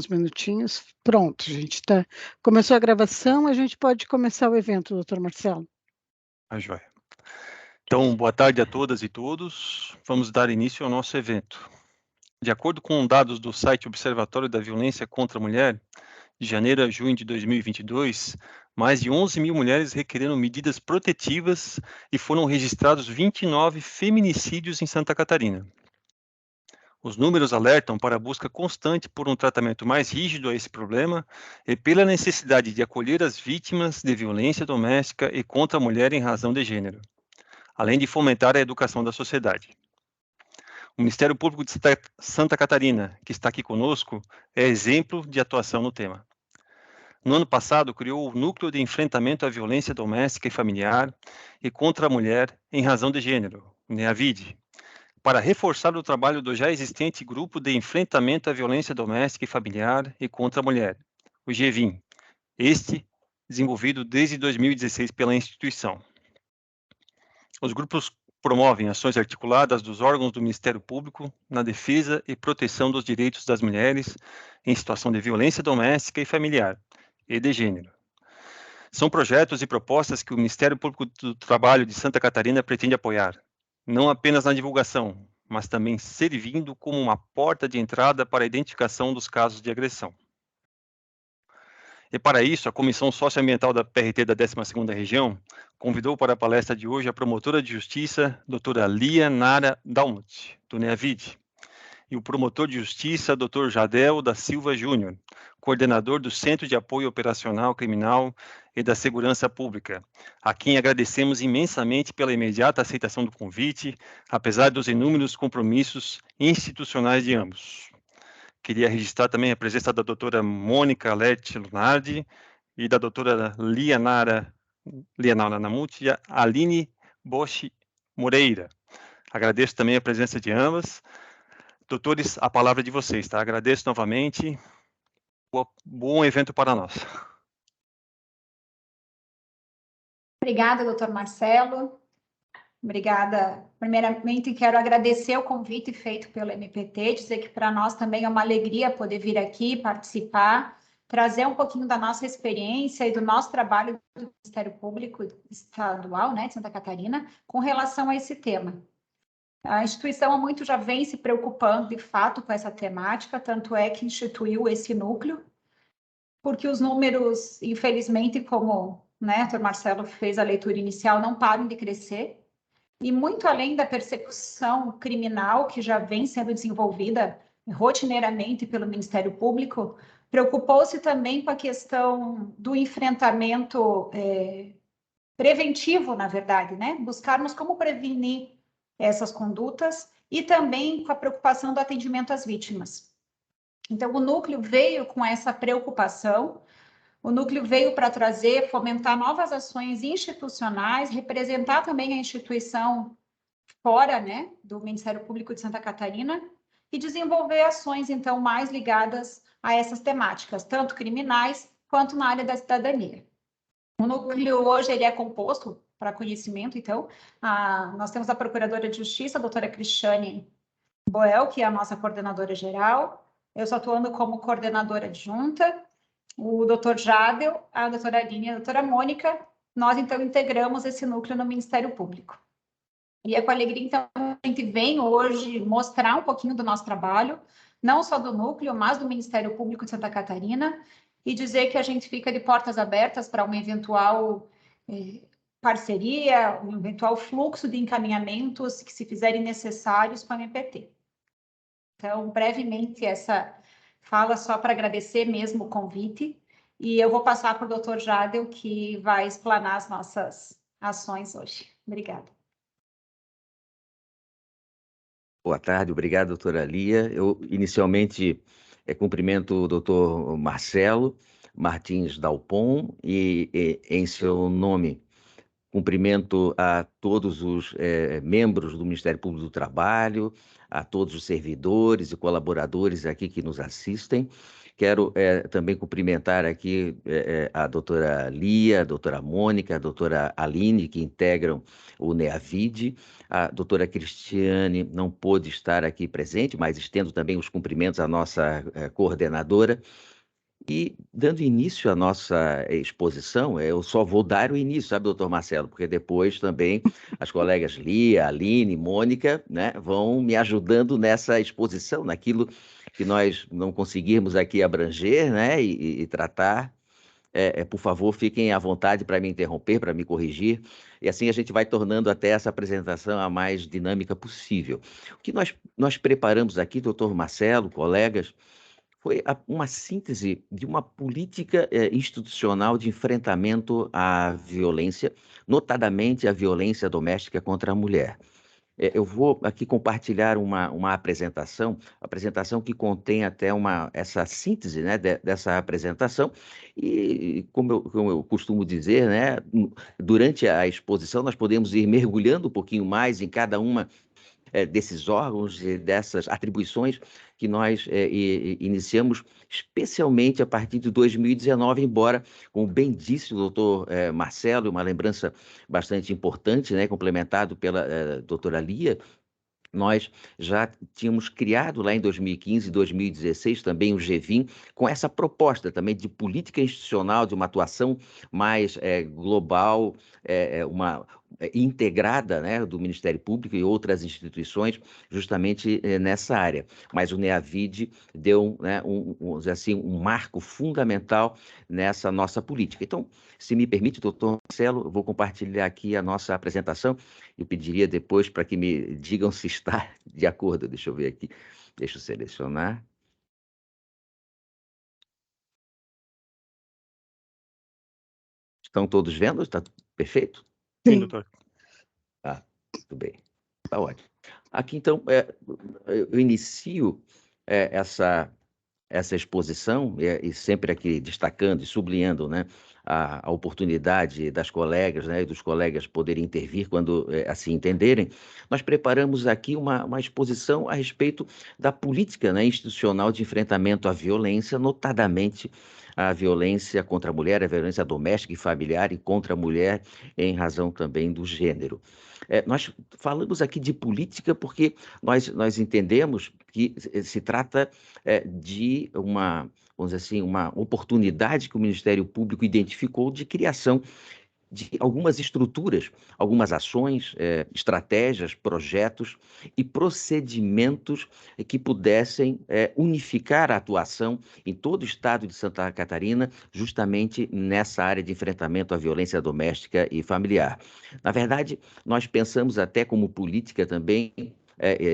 uns minutinhos. Pronto, gente, tá. Começou a gravação, a gente pode começar o evento, doutor Marcelo. Joia. Então, boa tarde a todas e todos. Vamos dar início ao nosso evento. De acordo com dados do site Observatório da Violência contra a Mulher, de janeiro a junho de 2022, mais de 11 mil mulheres requereram medidas protetivas e foram registrados 29 feminicídios em Santa Catarina. Os números alertam para a busca constante por um tratamento mais rígido a esse problema e pela necessidade de acolher as vítimas de violência doméstica e contra a mulher em razão de gênero, além de fomentar a educação da sociedade. O Ministério Público de Santa Catarina, que está aqui conosco, é exemplo de atuação no tema. No ano passado, criou o Núcleo de Enfrentamento à Violência Doméstica e Familiar e contra a Mulher em razão de gênero, NEAVID, para reforçar o trabalho do já existente Grupo de Enfrentamento à Violência Doméstica e Familiar e contra a Mulher, o GEVIM, este desenvolvido desde 2016 pela instituição. Os grupos promovem ações articuladas dos órgãos do Ministério Público na defesa e proteção dos direitos das mulheres em situação de violência doméstica e familiar e de gênero. São projetos e propostas que o Ministério Público do Trabalho de Santa Catarina pretende apoiar, não apenas na divulgação, mas também servindo como uma porta de entrada para a identificação dos casos de agressão. E para isso, a Comissão Socioambiental da PRT da 12ª Região convidou para a palestra de hoje a promotora de justiça, doutora Lia Nara Dalmut, do NEAVID, e o promotor de justiça, doutor Jadel da Silva Júnior, coordenador do Centro de Apoio Operacional Criminal e da Segurança Pública, a quem agradecemos imensamente pela imediata aceitação do convite, apesar dos inúmeros compromissos institucionais de ambos. Queria registrar também a presença da doutora Mônica Lete Lunardi e da doutora Lianara Namut e a Aline Bosch Moreira. Agradeço também a presença de ambas. Doutores, a palavra é de vocês, tá? Agradeço novamente. Bom evento para nós. Obrigada, doutor Marcelo. Obrigada. Primeiramente, quero agradecer o convite feito pelo MPT, dizer que para nós também é uma alegria poder vir aqui participar, trazer um pouquinho da nossa experiência e do nosso trabalho do Ministério Público Estadual, né, de Santa Catarina, com relação a esse tema. A instituição há muito já vem se preocupando, de fato, com essa temática, tanto é que instituiu esse núcleo, porque os números, infelizmente, como o doutor Marcelo fez a leitura inicial, não param de crescer. E muito além da persecução criminal que já vem sendo desenvolvida rotineiramente pelo Ministério Público, preocupou-se também com a questão do enfrentamento preventivo, na verdade, né? Buscarmos como prevenir essas condutas e também com a preocupação do atendimento às vítimas. Então, o núcleo veio com essa preocupação. O núcleo veio para trazer, fomentar novas ações institucionais, representar também a instituição fora, né, do Ministério Público de Santa Catarina e desenvolver ações, então, mais ligadas a essas temáticas, tanto criminais quanto na área da cidadania. O núcleo hoje ele é composto, para conhecimento, então, nós temos a Procuradora de Justiça, a doutora Cristiane Boel, que é a nossa coordenadora geral. Eu estou atuando como coordenadora adjunta. O doutor Jadel, a doutora Aline e a doutora Mônica, nós, então, integramos esse núcleo no Ministério Público. E é com alegria, então, a gente vem hoje mostrar um pouquinho do nosso trabalho, não só do núcleo, mas do Ministério Público de Santa Catarina, e dizer que a gente fica de portas abertas para uma eventual parceria, um eventual fluxo de encaminhamentos que se fizerem necessários com a MPT. Então, brevemente, essa fala só para agradecer mesmo o convite, e eu vou passar para o doutor Jadel, que vai explanar as nossas ações hoje. Obrigada. Boa tarde, obrigado, doutora Lia. Eu, inicialmente, cumprimento o doutor Marcelo Martins Dalpon e, em seu nome, cumprimento a todos os membros do Ministério Público do Trabalho, a todos os servidores e colaboradores aqui que nos assistem, Quero também cumprimentar aqui a doutora Lia, a doutora Mônica, a doutora Aline, que integram o NEAVID. A doutora Cristiane não pôde estar aqui presente, mas estendo também os cumprimentos à nossa coordenadora. E dando início à nossa exposição, eu só vou dar o início, sabe, doutor Marcelo? Porque depois também as colegas Lia, Aline, Mônica, né, vão me ajudando nessa exposição, naquilo que nós não conseguirmos aqui abranger, né, e tratar. Por favor, fiquem à vontade para me interromper, para me corrigir, e assim a gente vai tornando até essa apresentação a mais dinâmica possível. O que nós preparamos aqui, doutor Marcelo, colegas, foi uma síntese de uma política institucional de enfrentamento à violência, notadamente a violência doméstica contra a mulher. Eu vou aqui compartilhar uma apresentação que contém até essa síntese, né, dessa apresentação, e como eu costumo dizer, né, durante a exposição nós podemos ir mergulhando um pouquinho mais em cada uma desses órgãos e dessas atribuições que nós iniciamos, especialmente a partir de 2019, embora, como bem disse o doutor Marcelo, uma lembrança bastante importante, né, complementado pela doutora Lia, nós já tínhamos criado lá em 2015 e 2016 também o GVIM, com essa proposta também de política institucional, de uma atuação mais global, integrada, né, do Ministério Público e outras instituições, justamente nessa área. Mas o NEAVID deu, né, um marco fundamental nessa nossa política. Então, se me permite, doutor Marcelo, eu vou compartilhar aqui a nossa apresentação. Eu pediria depois para que me digam se está de acordo. Deixa eu ver aqui. Deixa eu selecionar. Estão todos vendo? Está perfeito? Sim, doutor. Muito bem. Está ótimo. Aqui, então, eu inicio essa exposição, e sempre aqui destacando e sublinhando, né, a oportunidade das colegas, né, e dos colegas poderem intervir quando assim entenderem. Nós preparamos aqui uma exposição a respeito da política, né, institucional de enfrentamento à violência, notadamente a violência contra a mulher, a violência doméstica e familiar e contra a mulher em razão também do gênero. Nós falamos aqui de política porque nós entendemos que se trata de vamos dizer assim, uma oportunidade que o Ministério Público identificou de criação de algumas estruturas, algumas ações, estratégias, projetos e procedimentos que pudessem unificar a atuação em todo o estado de Santa Catarina, justamente nessa área de enfrentamento à violência doméstica e familiar. Na verdade, nós pensamos até como política também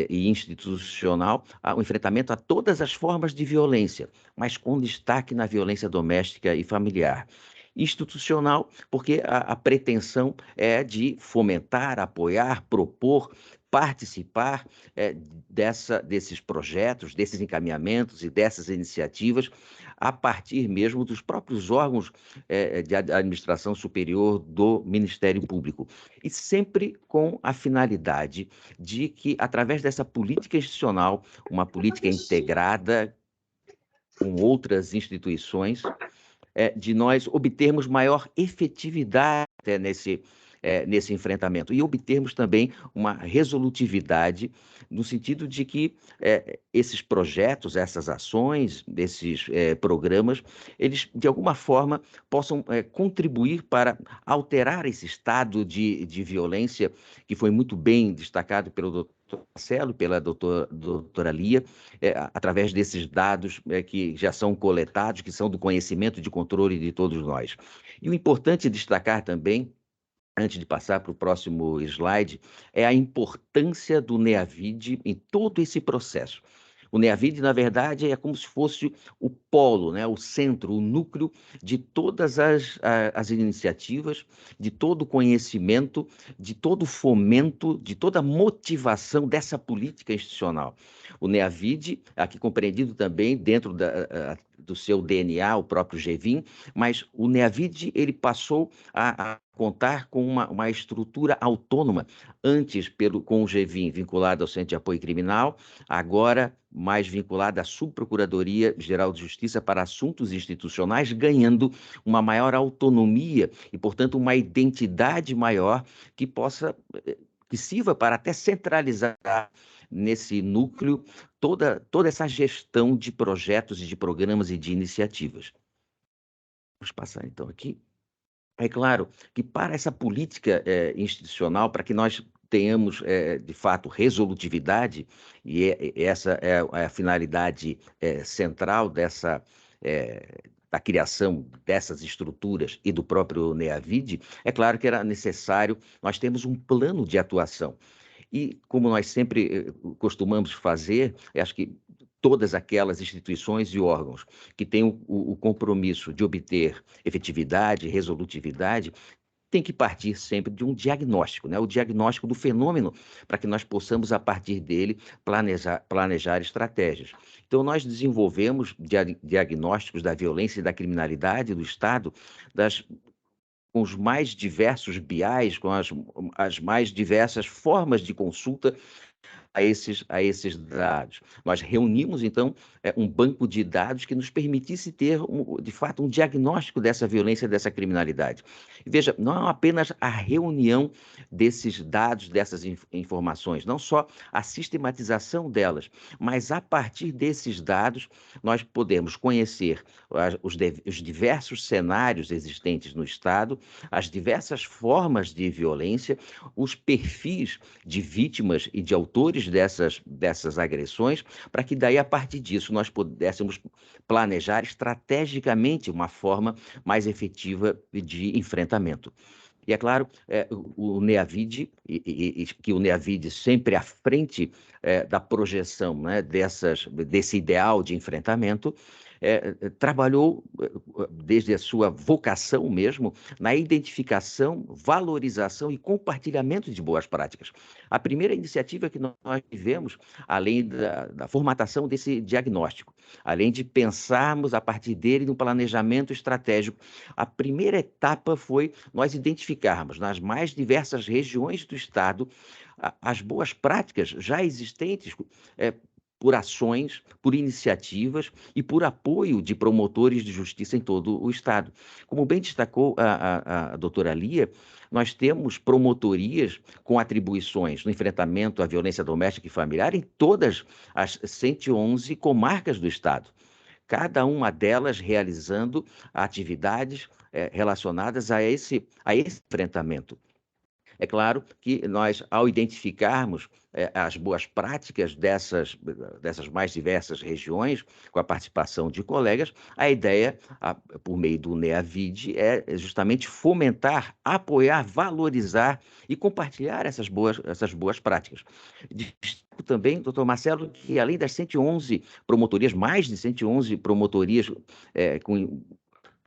e institucional, o enfrentamento a todas as formas de violência, mas com destaque na violência doméstica e familiar. Institucional, porque a pretensão é de fomentar, apoiar, propor, participar desses projetos, desses encaminhamentos e dessas iniciativas, a partir mesmo dos próprios órgãos de administração superior do Ministério Público. E sempre com a finalidade de que, através dessa política institucional, uma política integrada com outras instituições, de nós obtermos maior efetividade nesse enfrentamento e obtermos também uma resolutividade no sentido de que esses projetos, essas ações, esses programas, eles de alguma forma possam contribuir para alterar esse estado de violência que foi muito bem destacado pelo doutor Marcelo, pela doutora Lia, através desses dados que já são coletados, que são do conhecimento e de controle de todos nós. E o importante destacar também, antes de passar para o próximo slide, é a importância do NEAVID em todo esse processo. O NEAVID, na verdade, é como se fosse o polo, né, o centro, o núcleo de todas as iniciativas, de todo o conhecimento, de todo o fomento, de toda a motivação dessa política institucional. O NEAVID, aqui compreendido também dentro do seu DNA, o próprio GVIM, mas o NEAVID ele passou a contar com uma estrutura autônoma, antes com o GEVIM vinculado ao Centro de Apoio Criminal, agora mais vinculado à Subprocuradoria-Geral de Justiça para Assuntos Institucionais, ganhando uma maior autonomia e, portanto, uma identidade maior que sirva para até centralizar nesse núcleo toda essa gestão de projetos e de programas e de iniciativas. Vamos passar então aqui. É claro que para essa política institucional, para que nós tenhamos, de fato, resolutividade, e essa é a finalidade central da criação dessas estruturas e do próprio NEAVID, é claro que era necessário nós termos um plano de atuação. E, como nós sempre costumamos fazer, acho que todas aquelas instituições e órgãos que têm o compromisso de obter efetividade, resolutividade, tem que partir sempre de um diagnóstico, né? O diagnóstico do fenômeno, para que nós possamos, a partir dele, planejar estratégias. Então, nós desenvolvemos diagnósticos da violência e da criminalidade do Estado, com os mais diversos BIs, com as mais diversas formas de consulta a esses dados. Nós reunimos, então, um banco de dados que nos permitisse ter, de fato, um diagnóstico dessa violência, dessa criminalidade. E veja, não é apenas a reunião desses dados, dessas informações, não só a sistematização delas, mas a partir desses dados nós podemos conhecer os diversos cenários existentes no Estado, as diversas formas de violência, os perfis de vítimas e de autores dessas agressões, para que daí, a partir disso, nós pudéssemos planejar estrategicamente uma forma mais efetiva de enfrentamento. E é claro, o NEAVID, que o NEAVID sempre à frente da projeção, né, desse ideal de enfrentamento, trabalhou desde a sua vocação mesmo na identificação, valorização e compartilhamento de boas práticas. A primeira iniciativa que nós tivemos, além da formatação desse diagnóstico, além de pensarmos a partir dele no planejamento estratégico, a primeira etapa foi nós identificarmos nas mais diversas regiões do Estado as boas práticas já existentes, por ações, por iniciativas e por apoio de promotores de justiça em todo o Estado. Como bem destacou a doutora Lia, nós temos promotorias com atribuições no enfrentamento à violência doméstica e familiar em todas as 111 comarcas do Estado. Cada uma delas realizando atividades relacionadas a esse enfrentamento. É claro que nós, ao identificarmos as boas práticas dessas mais diversas regiões, com a participação de colegas, a ideia, por meio do NEAVID, é justamente fomentar, apoiar, valorizar e compartilhar essas boas práticas. Destaco também, doutor Marcelo, que além das 111 promotorias, mais de 111 promotorias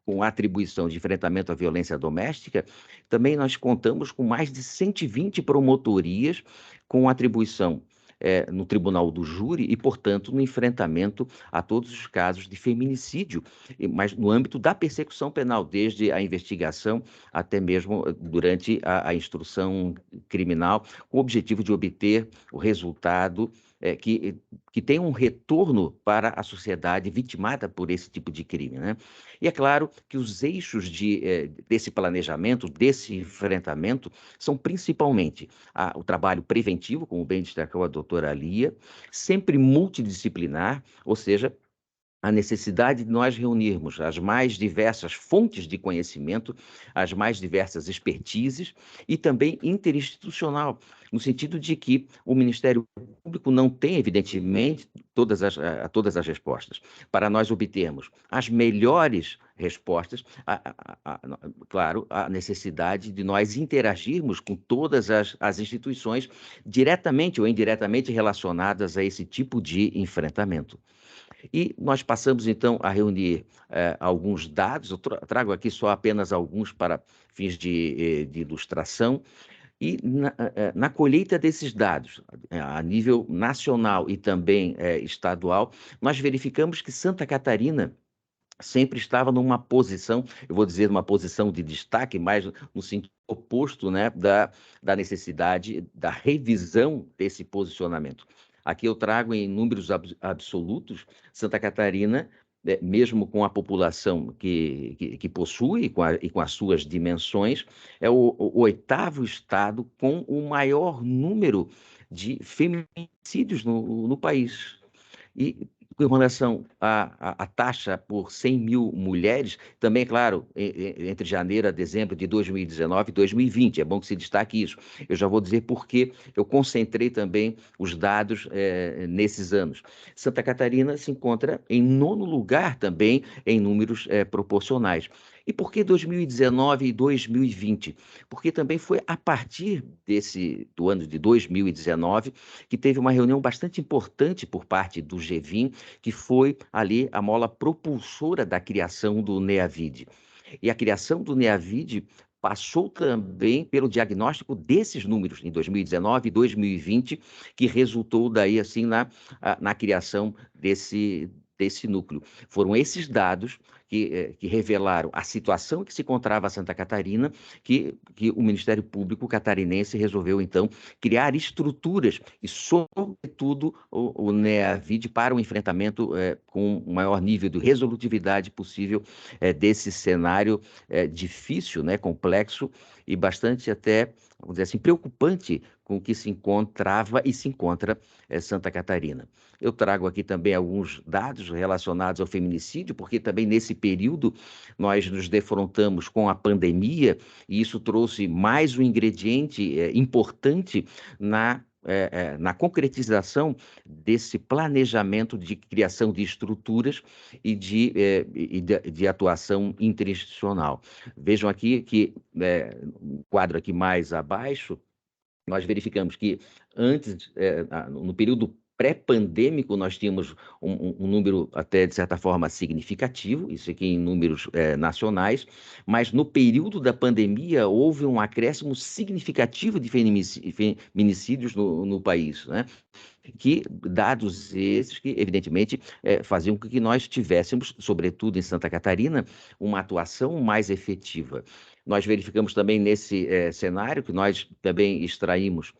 com atribuição de enfrentamento à violência doméstica, também nós contamos com mais de 120 promotorias com atribuição no Tribunal do Júri e, portanto, no enfrentamento a todos os casos de feminicídio, mas no âmbito da persecução penal, desde a investigação até mesmo durante a instrução criminal, com o objetivo de obter o resultado que tem um retorno para a sociedade vitimada por esse tipo de crime, né? E é claro que os eixos desse planejamento, desse enfrentamento, são principalmente o trabalho preventivo, como bem destacou a doutora Lia, sempre multidisciplinar, ou seja, a necessidade de nós reunirmos as mais diversas fontes de conhecimento, as mais diversas expertises e também interinstitucional, no sentido de que o Ministério Público não tem, evidentemente, todas as respostas. Para nós obtermos as melhores respostas, claro, a necessidade de nós interagirmos com todas as instituições diretamente ou indiretamente relacionadas a esse tipo de enfrentamento. E nós passamos, então, a reunir alguns dados, eu trago aqui só apenas alguns para fins de ilustração, e na colheita desses dados, a nível nacional e também estadual, nós verificamos que Santa Catarina sempre estava numa posição, eu vou dizer, uma posição de destaque, mais no sentido oposto, né, da necessidade da revisão desse posicionamento. Aqui eu trago em números absolutos, Santa Catarina, mesmo com a população que possui e com as suas dimensões, é o oitavo estado com o maior número de feminicídios no país. E com relação à taxa por 100 mil mulheres, também, claro, entre janeiro a dezembro de 2019 e 2020, é bom que se destaque isso. Eu já vou dizer por que eu concentrei também os dados nesses anos. Santa Catarina se encontra em 9º lugar também em números proporcionais. E por que 2019 e 2020? Porque também foi a partir do ano de 2019 que teve uma reunião bastante importante por parte do GVIM, que foi ali a mola propulsora da criação do NEAVID. E a criação do NEAVID passou também pelo diagnóstico desses números em 2019 e 2020, que resultou daí assim na criação desse núcleo. Foram esses dados que revelaram a situação que se encontrava a Santa Catarina, que o Ministério Público catarinense resolveu, então, criar estruturas e, sobretudo, o NEAVID para o enfrentamento com o maior nível de resolutividade possível desse cenário difícil, né, complexo e bastante até, vamos dizer assim, preocupante com o que se encontrava e se encontra Santa Catarina. Eu trago aqui também alguns dados relacionados ao feminicídio, porque também nesse período nós nos defrontamos com a pandemia e isso trouxe mais um ingrediente importante na concretização desse planejamento de criação de estruturas e de atuação interinstitucional. Vejam aqui que, no quadro aqui mais abaixo, nós verificamos que antes, no período pré-pandêmico, nós tínhamos um número até, de certa forma, significativo, isso aqui em números nacionais, mas no período da pandemia houve um acréscimo significativo de feminicídios no país, né? Que dados esses que, evidentemente, faziam com que nós tivéssemos, sobretudo em Santa Catarina, uma atuação mais efetiva. Nós verificamos também nesse cenário que nós também extraímos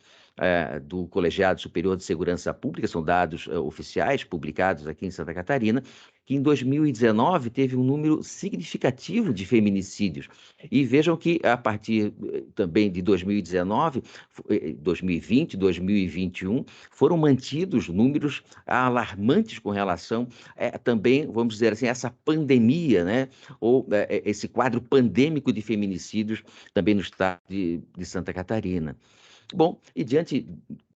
do Colegiado Superior de Segurança Pública, são dados oficiais publicados aqui em Santa Catarina, que em 2019 teve um número significativo de feminicídios. E vejam que a partir também de 2019, 2020, 2021, foram mantidos números alarmantes com relação também, vamos dizer assim, essa pandemia, né? Ou esse quadro pandêmico de feminicídios também no estado de Santa Catarina. Bom, e diante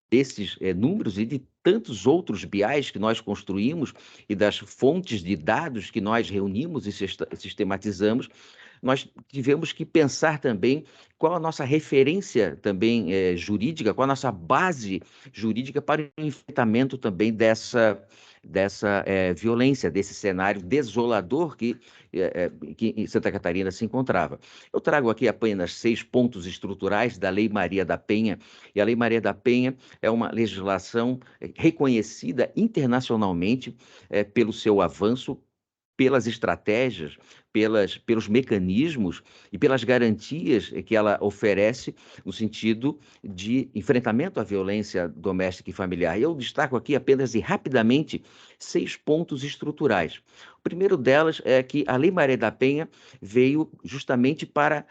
desses números e de tantos outros BIs que nós construímos e das fontes de dados que nós reunimos e sistematizamos, nós tivemos que pensar também qual a nossa referência também jurídica, qual a nossa base jurídica para o enfrentamento também dessa violência, desse cenário desolador que em Santa Catarina se encontrava. Eu trago aqui apenas 6 pontos estruturais da Lei Maria da Penha, e a Lei Maria da Penha é uma legislação reconhecida internacionalmente pelo seu avanço, pelas estratégias, pelos mecanismos e pelas garantias que ela oferece no sentido de enfrentamento à violência doméstica e familiar. Eu destaco aqui apenas e rapidamente 6 pontos estruturais. O primeiro delas é que a Lei Maria da Penha veio justamente para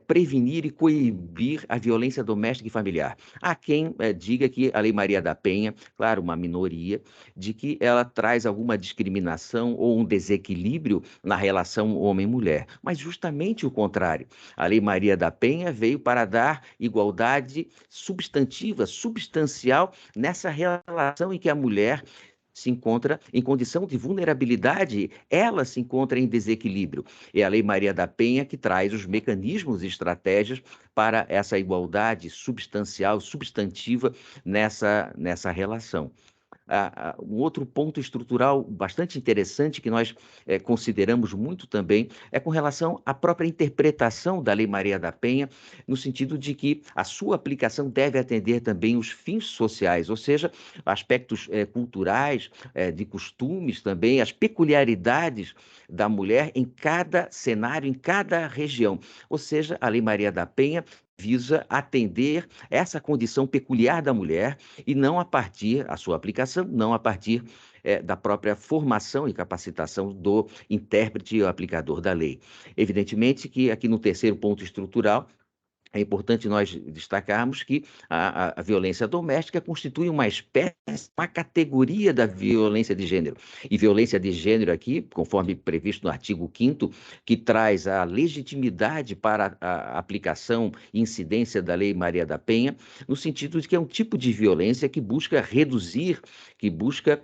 prevenir e coibir a violência doméstica e familiar. Há quem diga que a Lei Maria da Penha, claro, uma minoria, de que ela traz alguma discriminação ou um desequilíbrio na relação homem-mulher. Mas justamente o contrário. A Lei Maria da Penha veio para dar igualdade substantiva, substancial nessa relação em que a mulher se encontra em condição de vulnerabilidade, ela se encontra em desequilíbrio. É a Lei Maria da Penha que traz os mecanismos e estratégias para essa igualdade substancial, substantiva nessa relação. Um outro ponto estrutural bastante interessante que nós consideramos muito também é com relação à própria interpretação da Lei Maria da Penha, no sentido de que a sua aplicação deve atender também os fins sociais, ou seja, aspectos culturais, de costumes também, as peculiaridades da mulher em cada cenário, em cada região. Ou seja, a Lei Maria da Penha visa atender essa condição peculiar da mulher e não a partir, a sua aplicação, não a partir da própria formação e capacitação do intérprete ou aplicador da lei. Evidentemente que aqui no terceiro ponto estrutural, é importante nós destacarmos que a violência doméstica constitui uma espécie, uma categoria da violência de gênero. E violência de gênero aqui, conforme previsto no artigo 5º, que traz a legitimidade para a aplicação e incidência da Lei Maria da Penha, no sentido de que é um tipo de violência que busca reduzir, que busca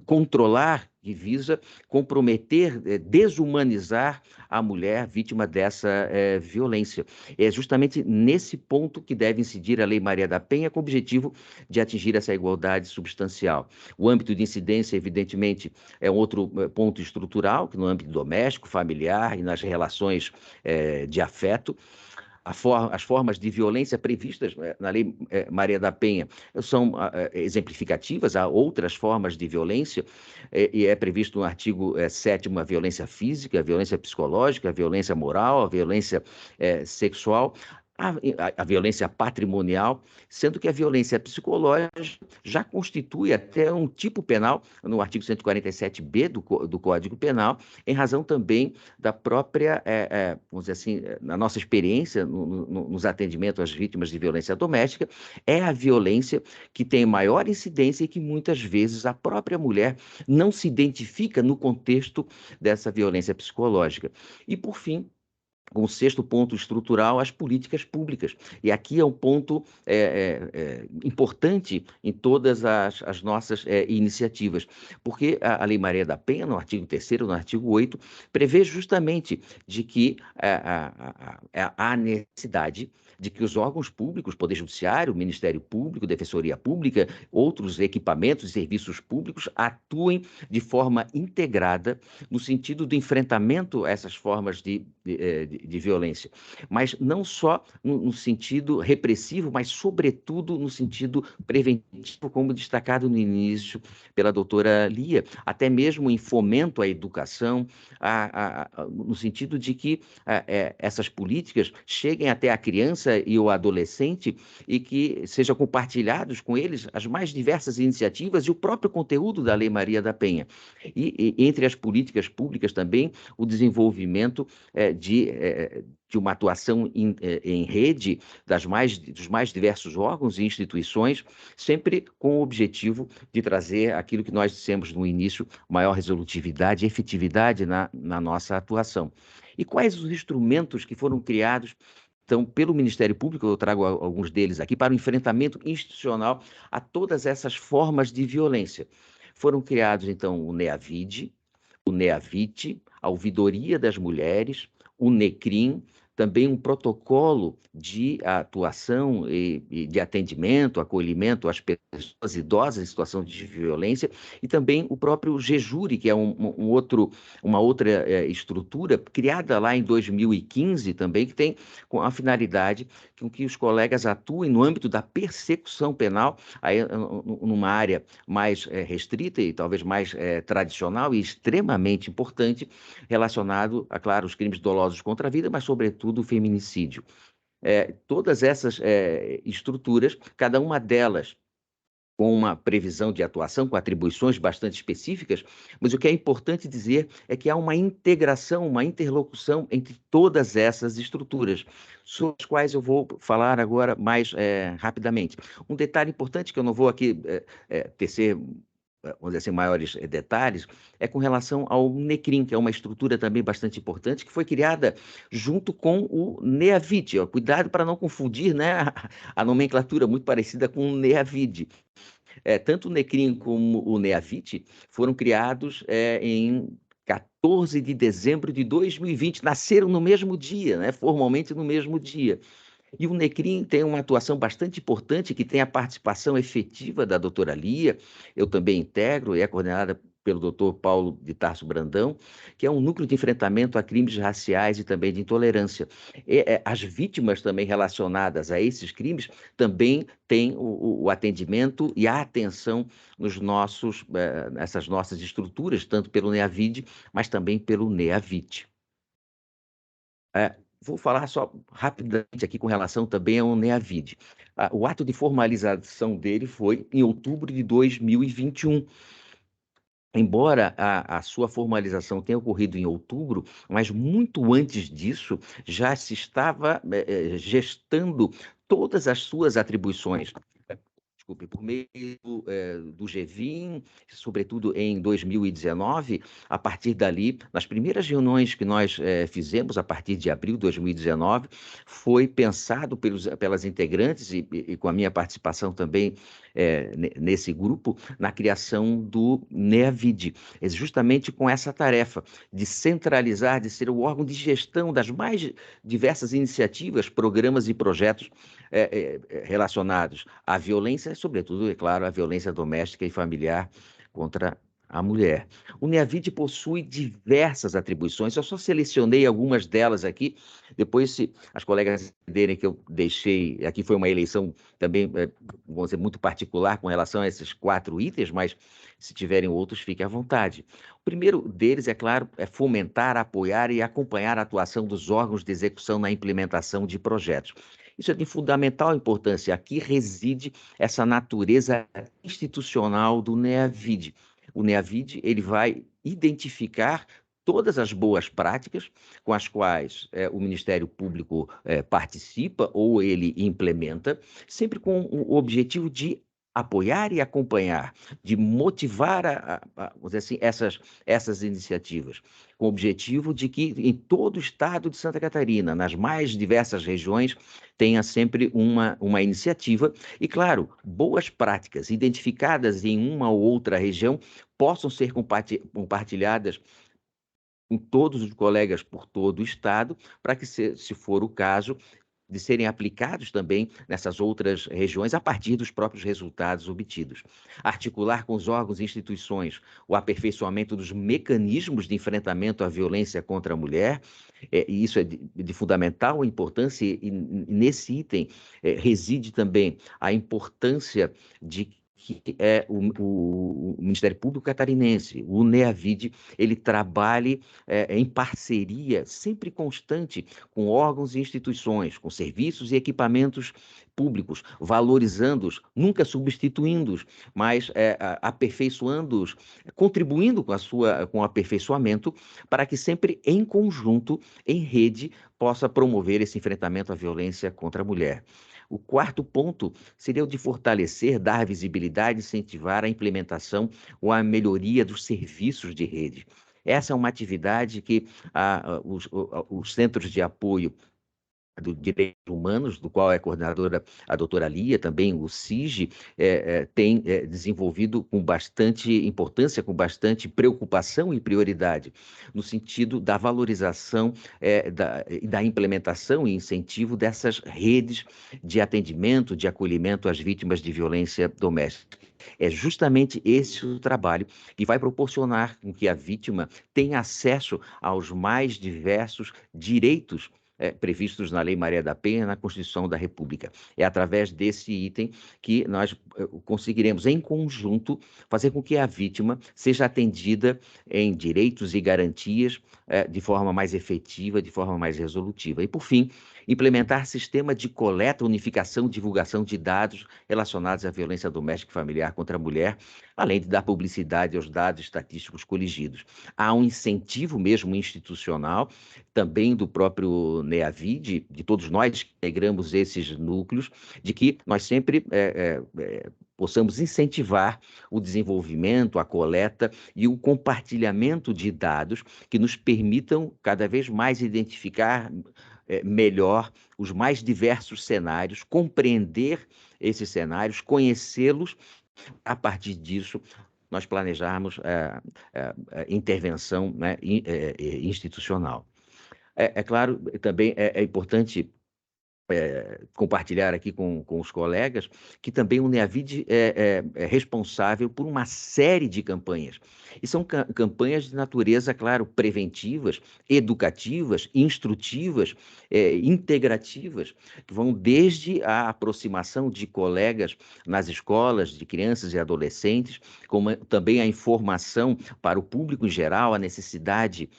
controlar, que visa comprometer, desumanizar a mulher vítima dessa violência. É justamente nesse ponto que deve incidir a Lei Maria da Penha, com o objetivo de atingir essa igualdade substancial. O âmbito de incidência, evidentemente, é um outro ponto estrutural, que no âmbito doméstico, familiar e nas relações de afeto. As formas de violência previstas na Lei Maria da Penha são exemplificativas, há outras formas de violência, e é previsto no artigo 7º a violência física, a violência psicológica, a violência moral, a violência sexual, a violência patrimonial, sendo que a violência psicológica já constitui até um tipo penal, no artigo 147b do Código Penal, em razão também da própria, vamos dizer assim, na nossa experiência nos atendimentos às vítimas de violência doméstica, é a violência que tem maior incidência e que muitas vezes a própria mulher não se identifica no contexto dessa violência psicológica. E, por fim, com o sexto ponto estrutural, as políticas públicas. E aqui é um ponto importante em todas as nossas iniciativas, porque a Lei Maria da Penha, no artigo 3º, no artigo 8º, prevê justamente de que há necessidade de que os órgãos públicos, Poder Judiciário, Ministério Público, Defensoria Pública, outros equipamentos e serviços públicos atuem de forma integrada no sentido do enfrentamento a essas formas de violência, mas não só no sentido repressivo, mas sobretudo no sentido preventivo, como destacado no início pela doutora Lia, até mesmo em fomento à educação, no sentido de que essas políticas cheguem até a criança e o adolescente e que sejam compartilhados com eles as mais diversas iniciativas e o próprio conteúdo da Lei Maria da Penha. E entre as políticas públicas também, o desenvolvimento de uma atuação em rede dos mais diversos órgãos e instituições, sempre com o objetivo de trazer aquilo que nós dissemos no início, maior resolutividade e efetividade na nossa atuação. E quais os instrumentos que foram criados então, pelo Ministério Público, eu trago alguns deles aqui, para o enfrentamento institucional a todas essas formas de violência? Foram criados, então, o NEAVID, o NEAVIT, a Ouvidoria das Mulheres, o NECRIM, também um protocolo de atuação e de atendimento, acolhimento às pessoas idosas em situação de violência, e também o próprio GEJURI, que é uma outra estrutura criada lá em 2015 também, que tem com a finalidade com que os colegas atuem no âmbito da persecução penal, aí, numa área mais restrita e talvez mais tradicional e extremamente importante, relacionado, claro, os crimes dolosos contra a vida, mas, sobretudo, o feminicídio. Todas essas estruturas, cada uma delas com uma previsão de atuação, com atribuições bastante específicas, mas o que é importante dizer é que há uma integração, uma interlocução entre todas essas estruturas, sobre as quais eu vou falar agora mais rapidamente. Um detalhe importante, que eu não vou aqui tecer, vamos dizer assim, maiores detalhes, é com relação ao NECRIM, que é uma estrutura também bastante importante, que foi criada junto com o NEAVID. Cuidado para não confundir, né, a nomenclatura muito parecida com o NEAVID. Tanto o NECRIM como o NEAVID foram criados em 14 de dezembro de 2020, nasceram no mesmo dia, né, formalmente no mesmo dia. E o NECRIM tem uma atuação bastante importante, que tem a participação efetiva da doutora Lia, eu também integro, e é coordenada pelo doutor Paulo de Tarso Brandão, que é um núcleo de enfrentamento a crimes raciais e também de intolerância. As vítimas também relacionadas a esses crimes também têm o atendimento e a atenção nessas nossas estruturas, tanto pelo NEAVID, mas também pelo NEAVIT. Vou falar só rapidamente aqui com relação também ao NEAVID. O ato de formalização dele foi em outubro de 2021. Embora a sua formalização tenha ocorrido em outubro, mas muito antes disso já se estava gestando todas as suas atribuições. Desculpe, por meio do GVIM, sobretudo em 2019, a partir dali, nas primeiras reuniões que nós fizemos, a partir de abril de 2019, foi pensado pelas integrantes e com a minha participação também nesse grupo, na criação do NEAVID, justamente com essa tarefa de centralizar, de ser o órgão de gestão das mais diversas iniciativas, programas e projetos relacionados à violência, sobretudo, é claro, à violência doméstica e familiar contra a mulher. O NEAVID possui diversas atribuições, eu só selecionei algumas delas aqui, depois se as colegas entenderem que eu deixei, aqui foi uma eleição também, vamos dizer, muito particular com relação a esses 4 itens, mas se tiverem outros, fiquem à vontade. O primeiro deles, é claro, é fomentar, apoiar e acompanhar a atuação dos órgãos de execução na implementação de projetos. Isso é de fundamental importância. Aqui reside essa natureza institucional do NEAVID. O NEAVID ele vai identificar todas as boas práticas com as quais o Ministério Público participa ou ele implementa, sempre com o objetivo de apoiar e acompanhar, de motivar vamos dizer assim, essas iniciativas, com o objetivo de que em todo o estado de Santa Catarina, nas mais diversas regiões, tenha sempre uma iniciativa e, claro, boas práticas identificadas em uma ou outra região possam ser compartilhadas com todos os colegas por todo o estado, para que, se for o caso, de serem aplicados também nessas outras regiões a partir dos próprios resultados obtidos. Articular com os órgãos e instituições o aperfeiçoamento dos mecanismos de enfrentamento à violência contra a mulher, e isso é de fundamental importância, e nesse item reside também a importância de que o Ministério Público Catarinense, o NEAVID, ele trabalhe em parceria sempre constante com órgãos e instituições, com serviços e equipamentos públicos, valorizando-os, nunca substituindo-os, mas aperfeiçoando-os, contribuindo com o aperfeiçoamento, para que sempre em conjunto, em rede, possa promover esse enfrentamento à violência contra a mulher. O quarto ponto seria o de fortalecer, dar visibilidade, incentivar a implementação ou a melhoria dos serviços de rede. Essa é uma atividade que os centros de apoio do Direitos Humanos, do qual é coordenadora a doutora Lia, também o CIGE, tem desenvolvido com bastante importância, com bastante preocupação e prioridade, no sentido da valorização da implementação e incentivo dessas redes de atendimento, de acolhimento às vítimas de violência doméstica. É justamente esse o trabalho que vai proporcionar com que a vítima tenha acesso aos mais diversos direitos previstos na Lei Maria da Penha, na Constituição da República. É através desse item que nós conseguiremos, em conjunto, fazer com que a vítima seja atendida em direitos e garantias de forma mais efetiva, de forma mais resolutiva. E, por fim, implementar sistema de coleta, unificação, divulgação de dados relacionados à violência doméstica e familiar contra a mulher, além de dar publicidade aos dados estatísticos coligidos. Há um incentivo mesmo institucional, também do próprio NEAVID, de todos nós que integramos esses núcleos, de que nós sempre possamos incentivar o desenvolvimento, a coleta e o compartilhamento de dados que nos permitam cada vez mais identificar melhor os mais diversos cenários, compreender esses cenários, conhecê-los, a partir disso nós planejarmos intervenção, né, institucional. É claro, também é importante compartilhar aqui com os colegas, que também o NEAVID é responsável por uma série de campanhas. E são campanhas de natureza, claro, preventivas, educativas, instrutivas, integrativas, que vão desde a aproximação de colegas nas escolas, de crianças e adolescentes, como também a informação para o público em geral, a necessidade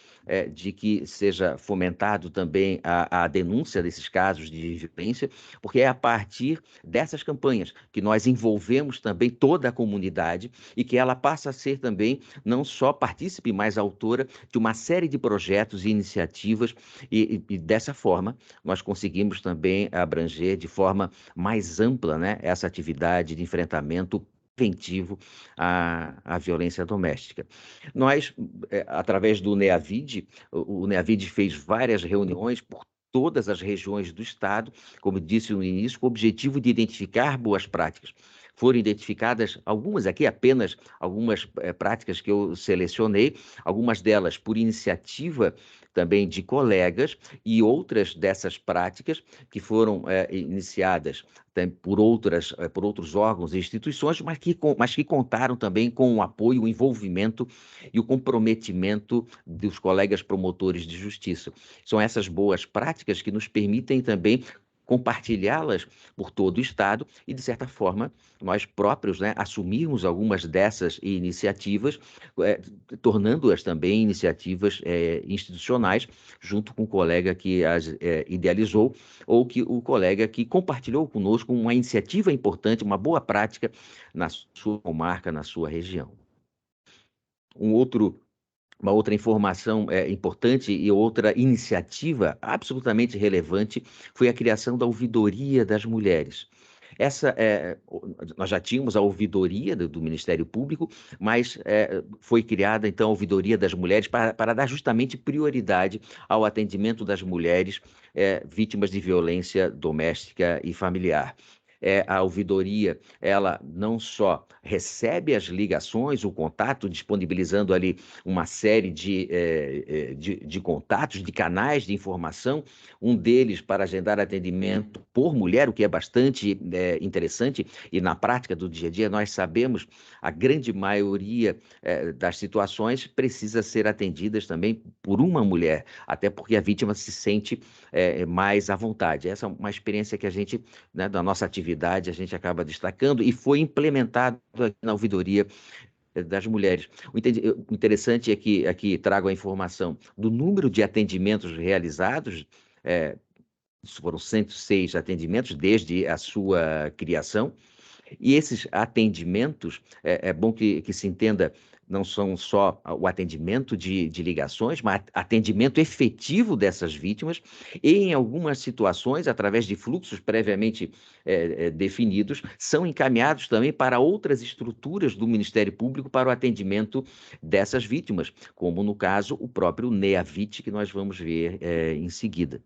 de que seja fomentado também a denúncia desses casos de violência, porque é a partir dessas campanhas que nós envolvemos também toda a comunidade e que ela passa a ser também não só partícipe, mas autora de uma série de projetos e iniciativas e dessa forma nós conseguimos também abranger de forma mais ampla, né, essa atividade de enfrentamento preventivo à violência doméstica. Nós, através do NEAVID, o NEAVID fez várias reuniões por todas as regiões do Estado, como disse no início, com o objetivo de identificar boas práticas. Foram identificadas algumas aqui, apenas algumas práticas que eu selecionei, algumas delas por iniciativa também de colegas e outras dessas práticas que foram iniciadas por outros órgãos e instituições, mas que contaram também com o apoio, o envolvimento e o comprometimento dos colegas promotores de justiça. São essas boas práticas que nos permitem também compartilhá-las por todo o Estado e, de certa forma, nós próprios, né, assumirmos algumas dessas iniciativas, tornando-as também iniciativas institucionais, junto com o colega que as idealizou ou que o colega que compartilhou conosco uma iniciativa importante, uma boa prática na sua comarca, na sua região. Uma outra informação importante e outra iniciativa absolutamente relevante foi a criação da Ouvidoria das Mulheres. Nós já tínhamos a ouvidoria do Ministério Público, mas foi criada, então, a Ouvidoria das Mulheres para dar justamente prioridade ao atendimento das mulheres vítimas de violência doméstica e familiar. A ouvidoria, ela não só recebe as ligações, o contato, disponibilizando ali uma série de contatos, de canais de informação, um deles para agendar atendimento por mulher, o que é bastante interessante, e na prática do dia a dia nós sabemos a grande maioria das situações precisa ser atendidas também por uma mulher, até porque a vítima se sente mais à vontade. Essa é uma experiência que a gente, né, da nossa atividade, a gente acaba destacando e foi implementado aqui na ouvidoria das mulheres. O interessante é que aqui trago a informação do número de atendimentos realizados, foram 106 atendimentos desde a sua criação, e esses atendimentos, é bom que se entenda, não são só o atendimento de ligações, mas atendimento efetivo dessas vítimas e, em algumas situações, através de fluxos previamente definidos, são encaminhados também para outras estruturas do Ministério Público para o atendimento dessas vítimas, como, no caso, o próprio NEAVID, que nós vamos ver em seguida.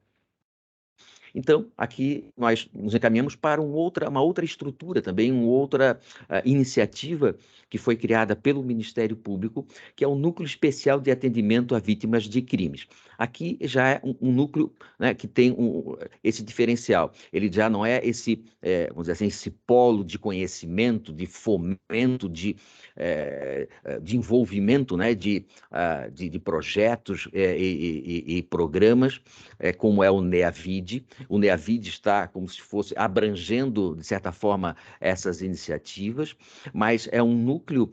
Então, aqui nós nos encaminhamos para uma outra estrutura também, uma outra iniciativa que foi criada pelo Ministério Público, que é o Núcleo Especial de Atendimento a Vítimas de Crimes. Aqui já é um núcleo, né, que tem esse diferencial. Ele já não é esse, vamos dizer assim, esse polo de conhecimento, de fomento, de envolvimento, né, de projetos e programas, como é o NEAVID. O NEAVID está como se fosse abrangendo, de certa forma, essas iniciativas, mas é um núcleo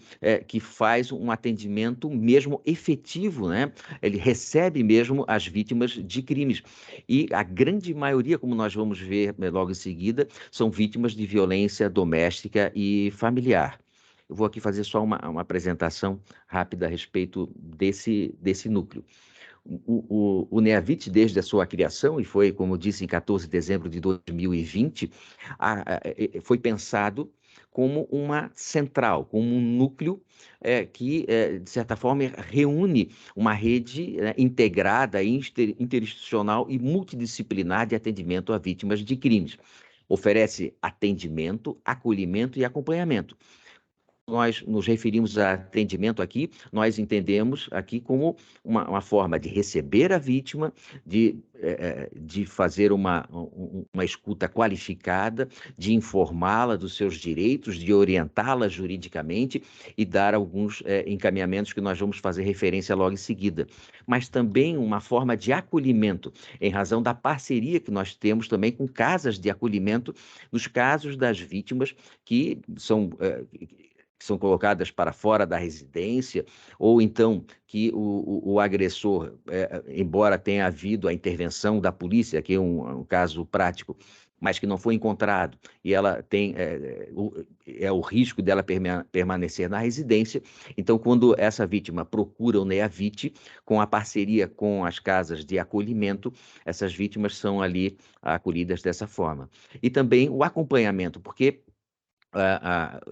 que faz um atendimento mesmo efetivo, né? Ele recebe mesmo as vítimas de crimes. E a grande maioria, como nós vamos ver logo em seguida, são vítimas de violência doméstica e familiar. Eu vou aqui fazer só uma apresentação rápida a respeito desse núcleo. O NEAVID, desde a sua criação, e foi, como disse, em 14 de dezembro de 2020, foi pensado como uma central, como um núcleo que, de certa forma, reúne uma rede integrada, interinstitucional e multidisciplinar de atendimento a vítimas de crimes. Oferece atendimento, acolhimento e acompanhamento. nós nos referimos a atendimento aqui, nós entendemos aqui como uma forma de receber a vítima, de fazer uma escuta qualificada, de informá-la dos seus direitos, de orientá-la juridicamente e dar alguns encaminhamentos que nós vamos fazer referência logo em seguida. Mas também uma forma de acolhimento, em razão da parceria que nós temos também com casas de acolhimento nos casos das vítimas que são colocadas para fora da residência, ou então que o agressor, embora tenha havido a intervenção da polícia, aqui é um caso prático, mas que não foi encontrado, e ela tem o risco dela permanecer na residência. Então, quando essa vítima procura o NEAVIT, com a parceria com as casas de acolhimento, essas vítimas são ali acolhidas dessa forma. E também o acompanhamento, porque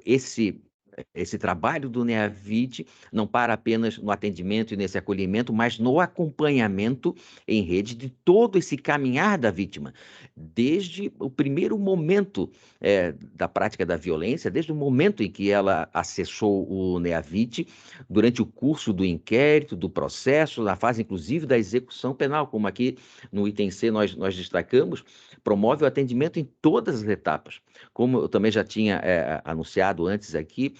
esse trabalho do NEAVIT não para apenas no atendimento e nesse acolhimento, mas no acompanhamento em rede de todo esse caminhar da vítima, desde o primeiro momento da prática da violência, desde o momento em que ela acessou o NEAVIT, durante o curso do inquérito, do processo, na fase inclusive da execução penal, como aqui no item C nós destacamos, promove o atendimento em todas as etapas. Como eu também já tinha anunciado antes aqui,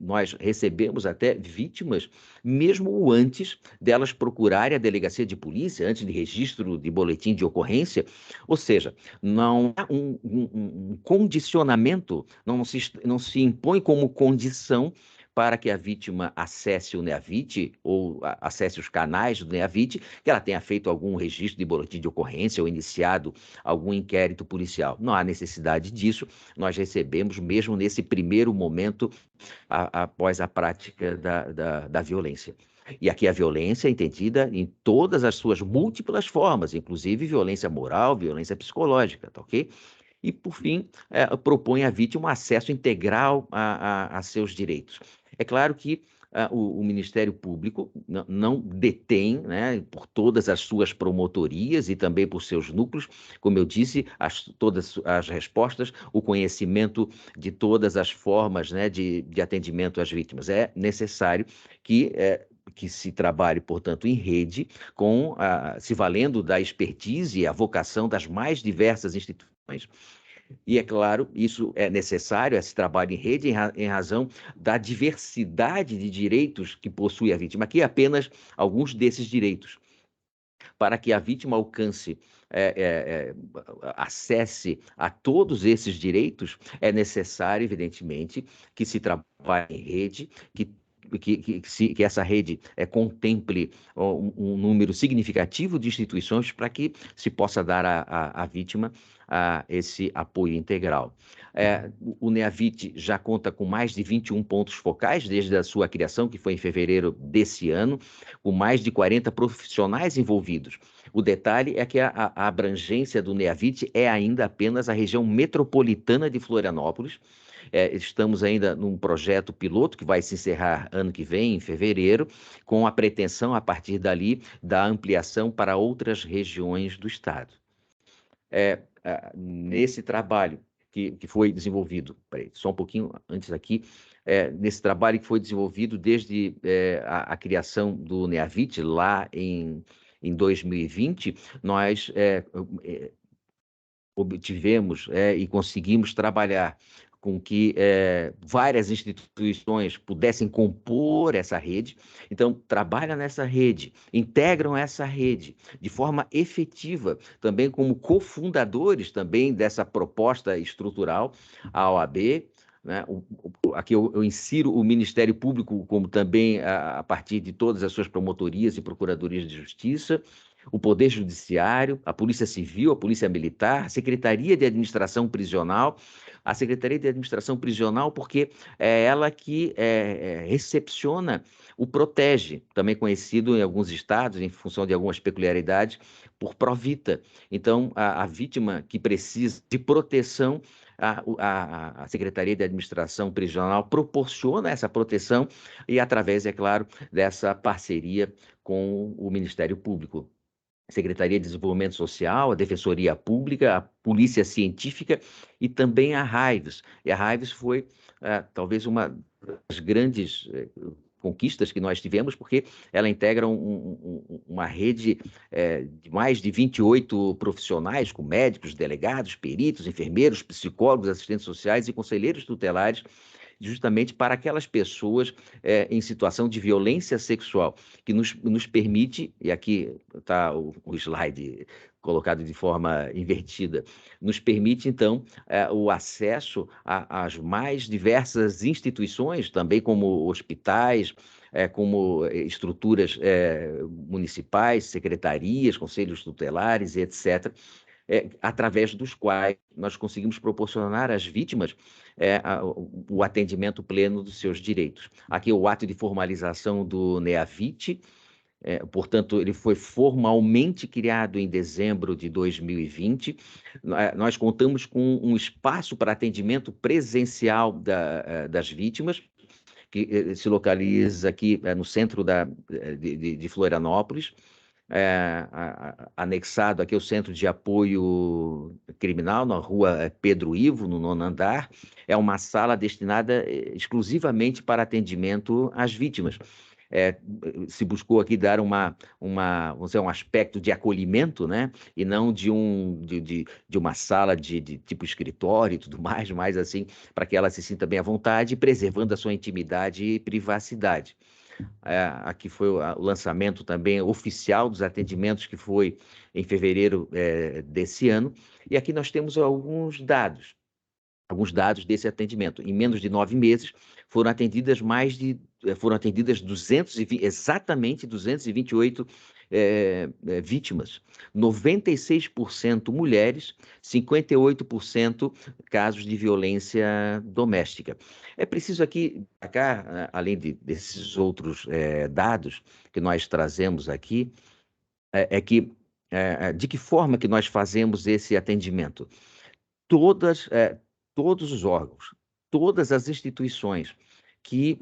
nós recebemos até vítimas, mesmo antes delas procurarem a delegacia de polícia, antes de registro de boletim de ocorrência. Ou seja, não há um condicionamento, não se impõe como condição para que a vítima acesse o NEAVIT ou acesse os canais do NEAVIT, que ela tenha feito algum registro de boletim de ocorrência ou iniciado algum inquérito policial. Não há necessidade disso, nós recebemos mesmo nesse primeiro momento após a prática da violência. E aqui a violência é entendida em todas as suas múltiplas formas, inclusive violência moral, violência psicológica, tá ok? E, por fim, propõe à vítima um acesso integral a seus direitos. É claro que o Ministério Público não detém, né, por todas as suas promotorias e também por seus núcleos, como eu disse, todas as respostas, o conhecimento de todas as formas, né, de atendimento às vítimas. É necessário que se trabalhe, portanto, em rede, se valendo da expertise e a vocação das mais diversas instituições. E, é claro, isso é necessário, esse trabalho em rede, em razão da diversidade de direitos que possui a vítima. Aqui apenas alguns desses direitos. Para que a vítima alcance, acesse a todos esses direitos, é necessário, evidentemente, que se trabalhe em rede, que essa rede contemple um número significativo de instituições para que se possa dar à vítima esse apoio integral. O NEAVIT já conta com mais de 21 pontos focais desde a sua criação, que foi em fevereiro desse ano, com mais de 40 profissionais envolvidos. O detalhe é que a abrangência do NEAVIT é ainda apenas a região metropolitana de Florianópolis. Estamos ainda num projeto piloto que vai se encerrar ano que vem, em fevereiro, com a pretensão, a partir dali, da ampliação para outras regiões do estado. Nesse trabalho que foi desenvolvido, só um pouquinho antes aqui, nesse trabalho que foi desenvolvido desde a criação do NEAVIT, lá em 2020, nós obtivemos e conseguimos trabalhar com que várias instituições pudessem compor essa rede. Então, trabalham nessa rede, integram essa rede de forma efetiva, também como cofundadores também dessa proposta estrutural, a OAB, né? Aqui eu insiro o Ministério Público como também a partir de todas as suas promotorias e procuradorias de justiça, o Poder Judiciário, a Polícia Civil, a Polícia Militar, a Secretaria de Administração Prisional. A Secretaria de Administração Prisional, porque é ela que recepciona o PROTEGE, também conhecido em alguns estados, em função de algumas peculiaridades, por PROVITA. Então, a vítima que precisa de proteção, a Secretaria de Administração Prisional proporciona essa proteção e através, é claro, dessa parceria com o Ministério Público. Secretaria de Desenvolvimento Social, a Defensoria Pública, a Polícia Científica e também a Raives. E a Raives foi talvez uma das grandes conquistas que nós tivemos, porque ela integra uma rede de mais de 28 profissionais, com médicos, delegados, peritos, enfermeiros, psicólogos, assistentes sociais e conselheiros tutelares, justamente para aquelas pessoas em situação de violência sexual, que nos permite, e aqui está o slide colocado de forma invertida, nos permite, então, o acesso às mais diversas instituições, também como hospitais, como estruturas municipais, secretarias, conselhos tutelares, etc., através dos quais nós conseguimos proporcionar às vítimas o atendimento pleno dos seus direitos. Aqui o ato de formalização do NEAVIT, portanto, ele foi formalmente criado em dezembro de 2020. Nós contamos com um espaço para atendimento presencial das vítimas, que se localiza aqui no centro de Florianópolis, anexado aqui ao Centro de Apoio Criminal, na rua Pedro Ivo, no 9º andar. É uma sala destinada exclusivamente para atendimento às vítimas. Se buscou aqui dar vamos dizer, um aspecto de acolhimento, né? E não de uma sala de tipo escritório e tudo mais assim, para que ela se sinta bem à vontade, preservando a sua intimidade e privacidade. Aqui foi o lançamento também oficial dos atendimentos, que foi em fevereiro desse ano. E aqui nós temos alguns dados desse atendimento. Em menos de 9 meses, foram atendidas exatamente 228 vítimas, 96% mulheres, 58% casos de violência doméstica. É preciso aqui, além desses outros dados que nós trazemos aqui, de que forma que nós fazemos esse atendimento? Todos os órgãos, todas as instituições que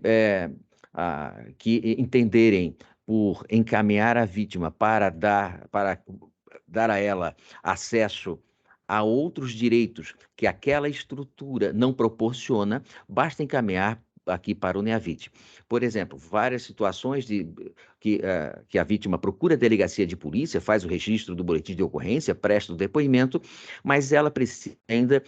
entenderem por encaminhar a vítima para dar a ela acesso a outros direitos que aquela estrutura não proporciona, basta encaminhar aqui para o NEAVIT. Por exemplo, várias situações que a vítima procura a delegacia de polícia, faz o registro do boletim de ocorrência, presta o depoimento, mas ela precisa ainda,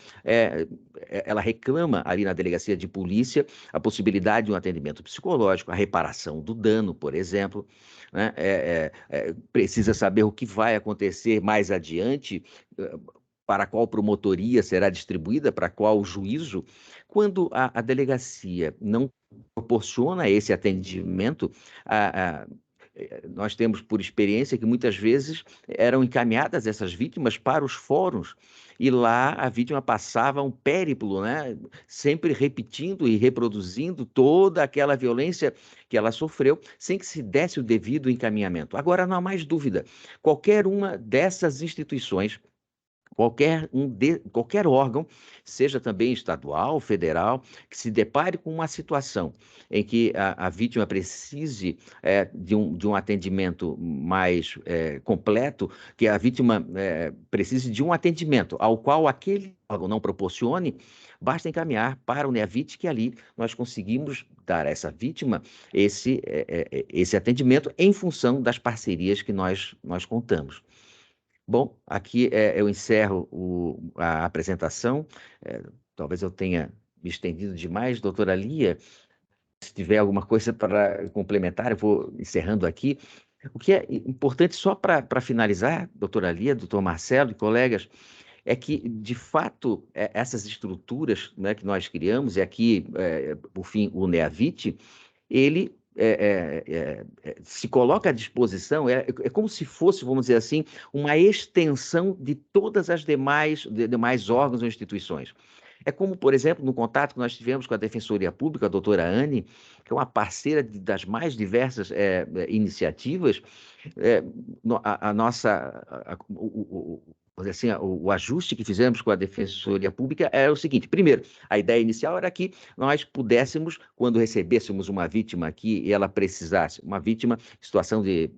ela reclama ali na delegacia de polícia a possibilidade de um atendimento psicológico, a reparação do dano, por exemplo, né? Precisa saber o que vai acontecer mais adiante, para qual promotoria será distribuída, para qual juízo. Quando a delegacia não proporciona esse atendimento, nós temos por experiência que muitas vezes eram encaminhadas essas vítimas para os fóruns, e lá a vítima passava um périplo, né? Sempre repetindo e reproduzindo toda aquela violência que ela sofreu, sem que se desse o devido encaminhamento. Agora, não há mais dúvida, qualquer uma dessas instituições, qualquer órgão, seja também estadual, federal, que se depare com uma situação em que a vítima precise de um atendimento mais completo, que a vítima precise de um atendimento ao qual aquele órgão não proporcione, basta encaminhar para o NEAVIT, que ali nós conseguimos dar a essa vítima esse atendimento em função das parcerias que nós contamos. Bom, aqui eu encerro a apresentação. Talvez eu tenha me estendido demais, doutora Lia. Se tiver alguma coisa para complementar, eu vou encerrando aqui. O que é importante, só para finalizar, doutora Lia, doutor Marcelo e colegas, é que, de fato, essas estruturas, né, que nós criamos, e aqui, por fim, o NEAVIT, ele se coloca à disposição, é como se fosse, vamos dizer assim, uma extensão de todas as demais órgãos ou instituições. É como, por exemplo, no contato que nós tivemos com a Defensoria Pública, a doutora Anne, que é uma parceira das mais diversas iniciativas, assim, o ajuste que fizemos com a Defensoria Pública é o seguinte: primeiro, a ideia inicial era que nós pudéssemos, quando recebêssemos uma vítima aqui e ela precisasse, uma vítima em situação de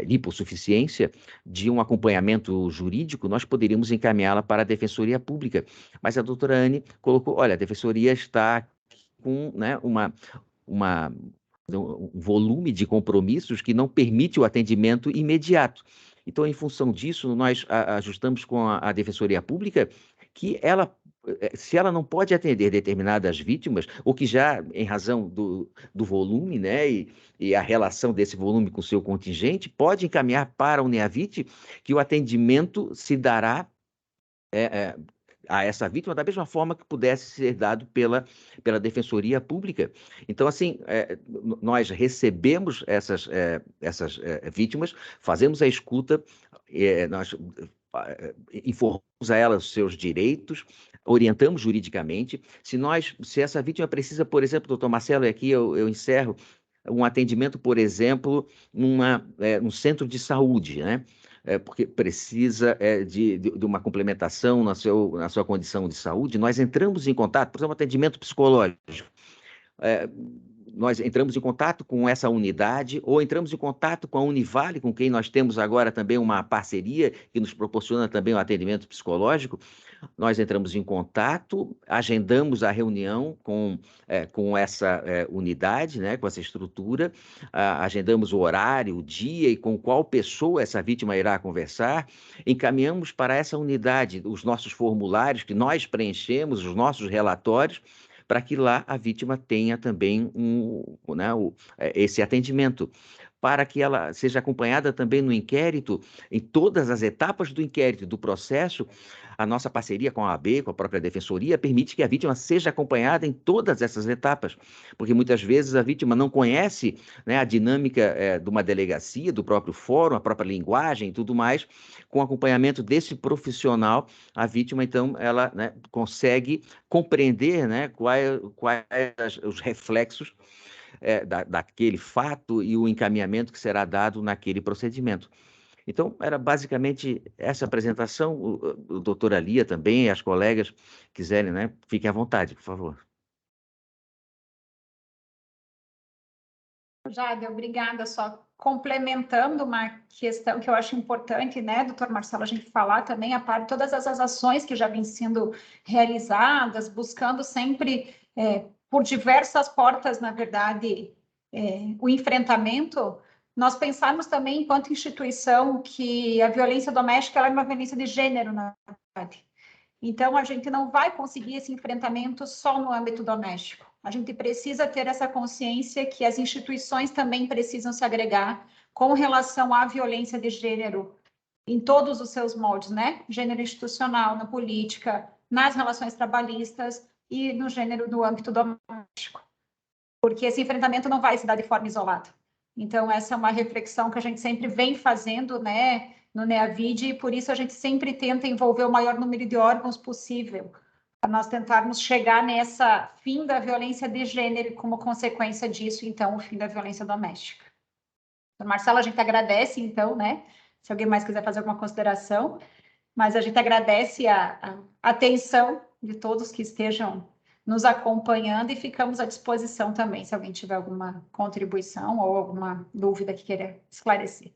lipossuficiência, de um acompanhamento jurídico, nós poderíamos encaminhá-la para a Defensoria Pública. Mas a doutora Anne colocou, olha, a Defensoria está com, né, um volume de compromissos que não permite o atendimento imediato. Então, em função disso, nós ajustamos com a Defensoria Pública que ela, se ela não pode atender determinadas vítimas, ou que já, em razão do volume, né, e a relação desse volume com o seu contingente, pode encaminhar para o NEAVIT, que o atendimento se dará a essa vítima da mesma forma que pudesse ser dado pela Defensoria Pública. Então, assim, nós recebemos essas vítimas, fazemos a escuta, nós informamos a elas os seus direitos, orientamos juridicamente. Se essa vítima precisa, por exemplo, doutor Marcelo, e aqui eu encerro, um atendimento, por exemplo, num centro de saúde, né? Porque precisa de uma complementação na sua condição de saúde, nós entramos em contato, por exemplo, atendimento psicológico. Nós entramos em contato com essa unidade, ou entramos em contato com a Univale, com quem nós temos agora também uma parceria, que nos proporciona também o atendimento psicológico. Nós entramos em contato, agendamos a reunião com essa unidade, né, com essa estrutura, agendamos o horário, o dia e com qual pessoa essa vítima irá conversar, encaminhamos para essa unidade os nossos formulários que nós preenchemos, os nossos relatórios, para que lá a vítima tenha também esse atendimento, para que ela seja acompanhada também no inquérito, em todas as etapas do inquérito, do processo. A nossa parceria com a OAB, com a própria Defensoria, permite que a vítima seja acompanhada em todas essas etapas, porque muitas vezes a vítima não conhece, né, a dinâmica de uma delegacia, do próprio fórum, a própria linguagem e tudo mais. Com o acompanhamento desse profissional, a vítima, então, ela, né, consegue compreender, né, quais os reflexos daquele fato e o encaminhamento que será dado naquele procedimento. Então, era basicamente essa apresentação. O doutora Lia também, as colegas quiserem, né, fiquem à vontade, por favor. Jade, obrigada. Só complementando uma questão que eu acho importante, né, doutor Marcelo, a gente falar também, a parte de todas essas ações que já vêm sendo realizadas, buscando sempre, por diversas portas, na verdade, o enfrentamento. Nós pensarmos também, enquanto instituição, que a violência doméstica ela é uma violência de gênero, na verdade. Então, a gente não vai conseguir esse enfrentamento só no âmbito doméstico. A gente precisa ter essa consciência que as instituições também precisam se agregar com relação à violência de gênero em todos os seus moldes, né? Gênero institucional, na política, nas relações trabalhistas e no gênero do âmbito doméstico. Porque esse enfrentamento não vai se dar de forma isolada. Então, essa é uma reflexão que a gente sempre vem fazendo, né, no NEAVID, e por isso a gente sempre tenta envolver o maior número de órgãos possível, para nós tentarmos chegar nessa fim da violência de gênero e, como consequência disso, então, o fim da violência doméstica. Então, Marcelo, a gente agradece, então, né, se alguém mais quiser fazer alguma consideração, mas a gente agradece a atenção de todos que estejam nos acompanhando e ficamos à disposição também, se alguém tiver alguma contribuição ou alguma dúvida que queira esclarecer.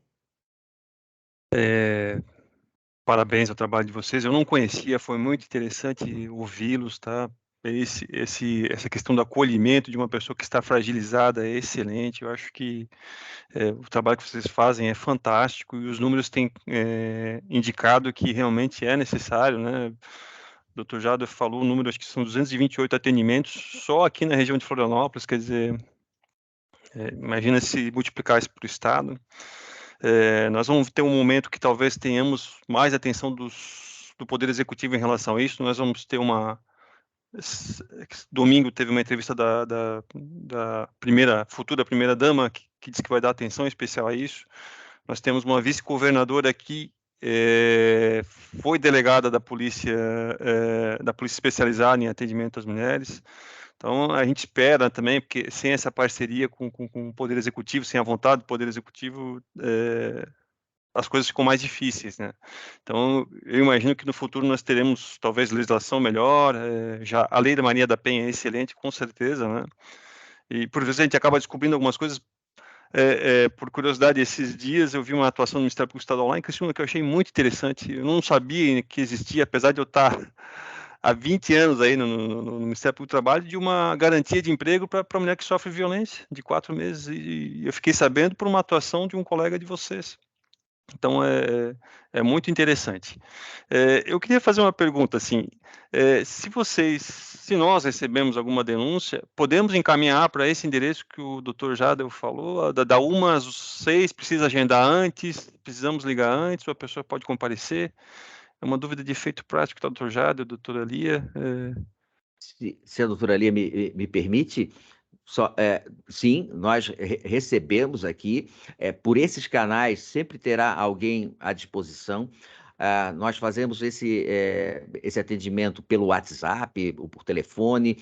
Parabéns ao trabalho de vocês. Eu não conhecia, foi muito interessante ouvi-los, tá? Essa questão do acolhimento de uma pessoa que está fragilizada é excelente. Eu acho que o trabalho que vocês fazem é fantástico e os números têm indicado que realmente é necessário, né? O Dr. Jado falou o número, acho que são 228 atendimentos só aqui na região de Florianópolis, quer dizer, imagina se multiplicar isso para o estado. Nós vamos ter um momento que talvez tenhamos mais atenção do Poder Executivo em relação a isso. Nós vamos ter domingo teve uma entrevista da futura primeira-dama que disse que vai dar atenção especial a isso. Nós temos uma vice-governadora aqui, foi delegada da polícia especializada em atendimento às mulheres. Então, a gente espera também, porque sem essa parceria com o Poder Executivo, sem a vontade do Poder Executivo, as coisas ficam mais difíceis, né? Então, eu imagino que no futuro nós teremos, talvez, legislação melhor, já a Lei da Maria da Penha é excelente, com certeza, né? E, por vezes, a gente acaba descobrindo algumas coisas por curiosidade, esses dias eu vi uma atuação do Ministério Público Estadual lá em Criciúma que eu achei muito interessante. Eu não sabia que existia, apesar de eu estar há 20 anos aí no Ministério Público do Trabalho, de uma garantia de emprego para a mulher que sofre violência de 4 meses. E eu fiquei sabendo por uma atuação de um colega de vocês. Então, é muito interessante. Eu queria fazer uma pergunta, assim, se nós recebemos alguma denúncia, podemos encaminhar para esse endereço que o doutor Jadel falou, da 1 às 6, precisa agendar antes, precisamos ligar antes, ou a pessoa pode comparecer? É uma dúvida de efeito prático, tá, doutor Jadel, doutora Lia? Se a doutora Lia me permite, sim, nós recebemos aqui, por esses canais, sempre terá alguém à disposição. Nós fazemos esse atendimento pelo WhatsApp, ou por telefone.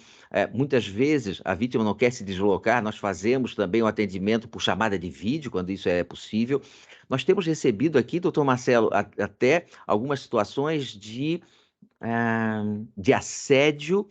Muitas vezes a vítima não quer se deslocar, nós fazemos também o atendimento por chamada de vídeo, quando isso é possível. Nós temos recebido aqui, doutor Marcelo, até algumas situações de assédio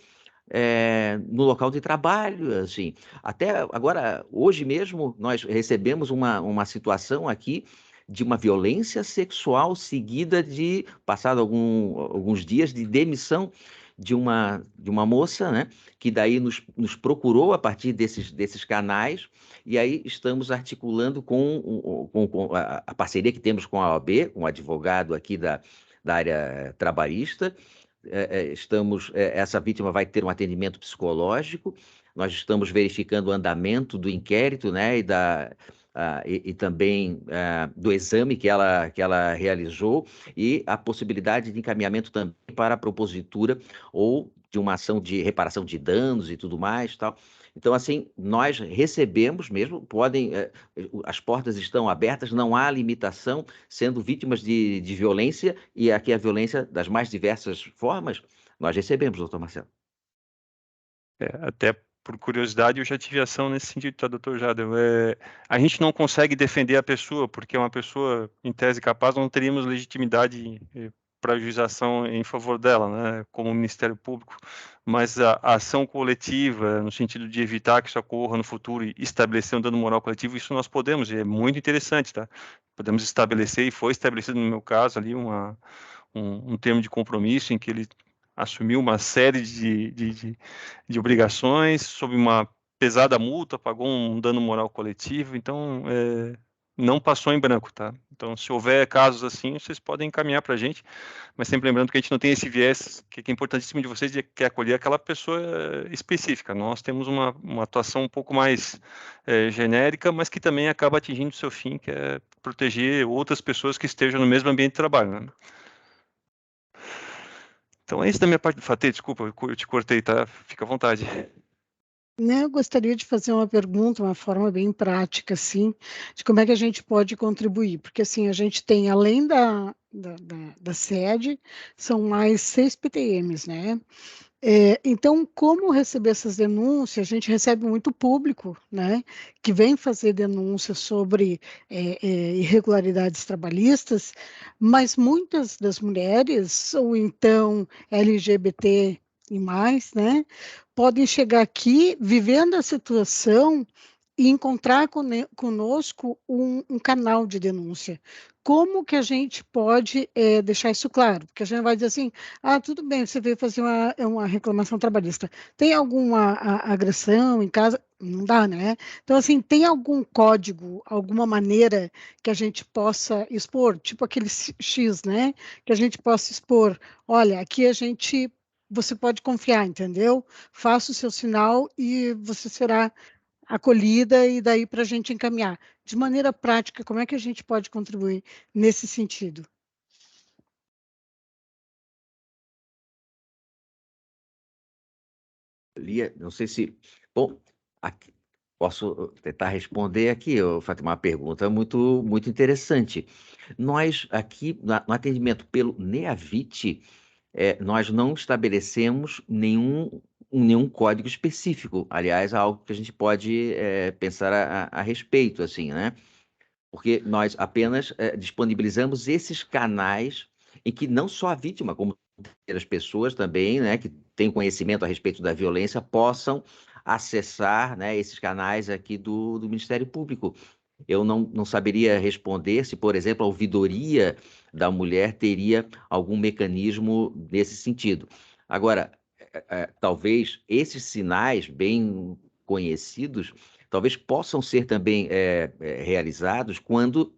no local de trabalho, assim. Até agora, hoje mesmo, nós recebemos uma situação aqui de uma violência sexual seguida de, passado alguns dias, de demissão de uma moça, né, que daí nos procurou a partir desses canais, e aí estamos articulando com a parceria que temos com a OAB, com o advogado aqui da área trabalhista. Essa vítima vai ter um atendimento psicológico, nós estamos verificando o andamento do inquérito, né, e também do exame que ela realizou, e a possibilidade de encaminhamento também para a propositura ou de uma ação de reparação de danos e tudo mais, tal. Então, assim, nós recebemos mesmo, as portas estão abertas, não há limitação, sendo vítimas de violência, e aqui a violência das mais diversas formas, nós recebemos, doutor Marcelo. Até por curiosidade, eu já tive ação nesse sentido, tá, doutor Jadel? A gente não consegue defender a pessoa, porque é uma pessoa, em tese, capaz, não teríamos legitimidade para ajuização em favor dela, né, como Ministério Público, mas a ação coletiva, no sentido de evitar que isso ocorra no futuro e estabelecer um dano moral coletivo, isso nós podemos, e é muito interessante, tá? Podemos estabelecer, e foi estabelecido no meu caso ali, um termo de compromisso em que ele assumiu uma série de obrigações sob uma pesada multa, pagou um dano moral coletivo, então não passou em branco, tá? Então, se houver casos assim, vocês podem encaminhar para a gente, mas sempre lembrando que a gente não tem esse viés, que é importantíssimo de vocês, de que acolher aquela pessoa específica. Nós temos uma atuação um pouco mais genérica, mas que também acaba atingindo o seu fim, que é proteger outras pessoas que estejam no mesmo ambiente de trabalho, né? Então é isso da minha parte do Fatê, desculpa, eu te cortei, tá? Fica à vontade. Eu gostaria de fazer uma pergunta, uma forma bem prática, assim, de como é que a gente pode contribuir, porque assim, a gente tem, além da sede, são mais 6 PTMs, né? Então, como receber essas denúncias? A gente recebe muito público, né, que vem fazer denúncias sobre irregularidades trabalhistas, mas muitas das mulheres, ou então LGBT e mais, né, podem chegar aqui vivendo a situação e encontrar conosco um canal de denúncia. Como que a gente pode deixar isso claro? Porque a gente vai dizer assim, tudo bem, você veio fazer uma reclamação trabalhista. Tem alguma agressão em casa? Não dá, né? Então, assim, tem algum código, alguma maneira que a gente possa expor? Tipo aquele X, né? Que a gente possa expor. Olha, aqui você pode confiar, entendeu? Faça o seu sinal e você será acolhida, e daí para a gente encaminhar. De maneira prática, como é que a gente pode contribuir nesse sentido? Lia, não sei se... Bom, posso tentar responder aqui, Fátima, uma pergunta muito, muito interessante. Nós aqui, no atendimento pelo NEAVIT, nós não estabelecemos nenhum código específico. Aliás, é algo que a gente pode pensar a respeito, assim, né? Porque nós apenas disponibilizamos esses canais em que não só a vítima, como as pessoas também, né, que têm conhecimento a respeito da violência, possam acessar, né, esses canais aqui do Ministério Público. eu não saberia responder se, por exemplo, a ouvidoria da mulher teria algum mecanismo nesse sentido. Agora, talvez esses sinais bem conhecidos talvez possam ser também realizados quando,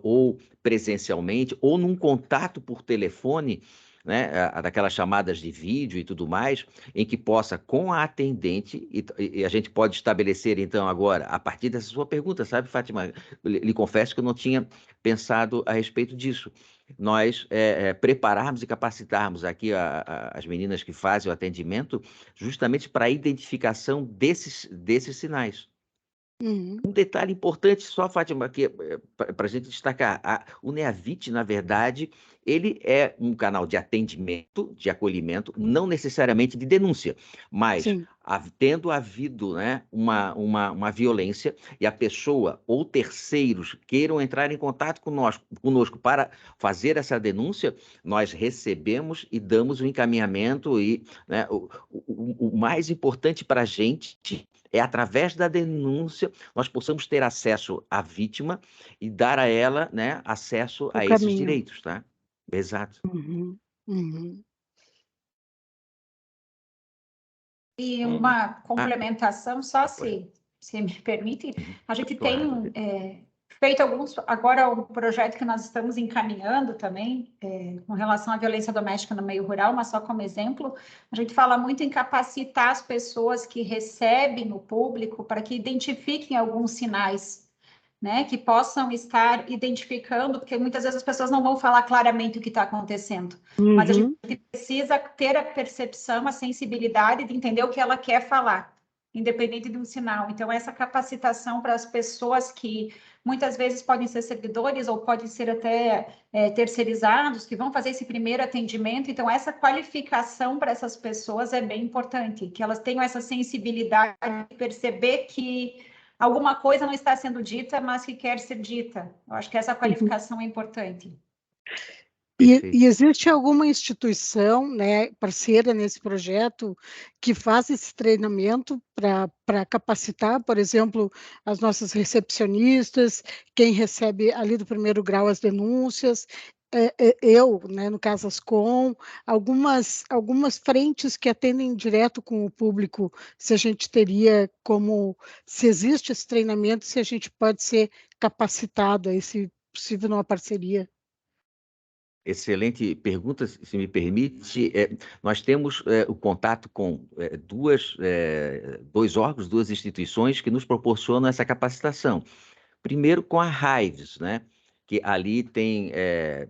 ou presencialmente, ou num contato por telefone, né, daquelas chamadas de vídeo e tudo mais, em que possa, com a atendente, e a gente pode estabelecer, então, agora, a partir dessa sua pergunta, sabe, Fátima, lhe confesso que eu não tinha pensado a respeito disso. Nós prepararmos e capacitarmos aqui as meninas que fazem o atendimento justamente para a identificação desses sinais. Uhum. Um detalhe importante só, Fátima, para a gente destacar, o NEAVIT, na verdade, ele é um canal de atendimento, de acolhimento, não necessariamente de denúncia, mas Sim. tendo havido, né, uma violência e a pessoa ou terceiros queiram entrar em contato conosco para fazer essa denúncia, nós recebemos e damos o encaminhamento e, né, o mais importante para a gente é através da denúncia nós possamos ter acesso à vítima e dar a ela, né, acesso O a esses caminho. direitos, tá? Exato. Uhum. Uhum. E uma complementação, só Pode. se me permite, a gente Claro. tem feito agora um projeto que nós estamos encaminhando também, com relação à violência doméstica no meio rural, mas só como exemplo, a gente fala muito em capacitar as pessoas que recebem o público para que identifiquem alguns sinais, né, que possam estar identificando, porque muitas vezes as pessoas não vão falar claramente o que está acontecendo, mas a gente precisa ter a percepção, a sensibilidade de entender o que ela quer falar, independente de um sinal. Então, essa capacitação para as pessoas que muitas vezes podem ser servidores ou podem ser até terceirizados, que vão fazer esse primeiro atendimento. Então, essa qualificação para essas pessoas é bem importante, que elas tenham essa sensibilidade de perceber que alguma coisa não está sendo dita, mas que quer ser dita. Eu acho que essa qualificação é importante. E existe alguma instituição, né, parceira nesse projeto que faz esse treinamento para capacitar, por exemplo, as nossas recepcionistas, quem recebe ali do primeiro grau as denúncias, eu, né, no caso Ascom, algumas frentes que atendem direto com o público, se a gente teria como, se existe esse treinamento, se a gente pode ser capacitado a esse possível numa parceria. Excelente pergunta, se me permite. Nós temos o contato com dois órgãos, duas instituições que nos proporcionam essa capacitação. Primeiro, com a RAIVES, né? Que ali tem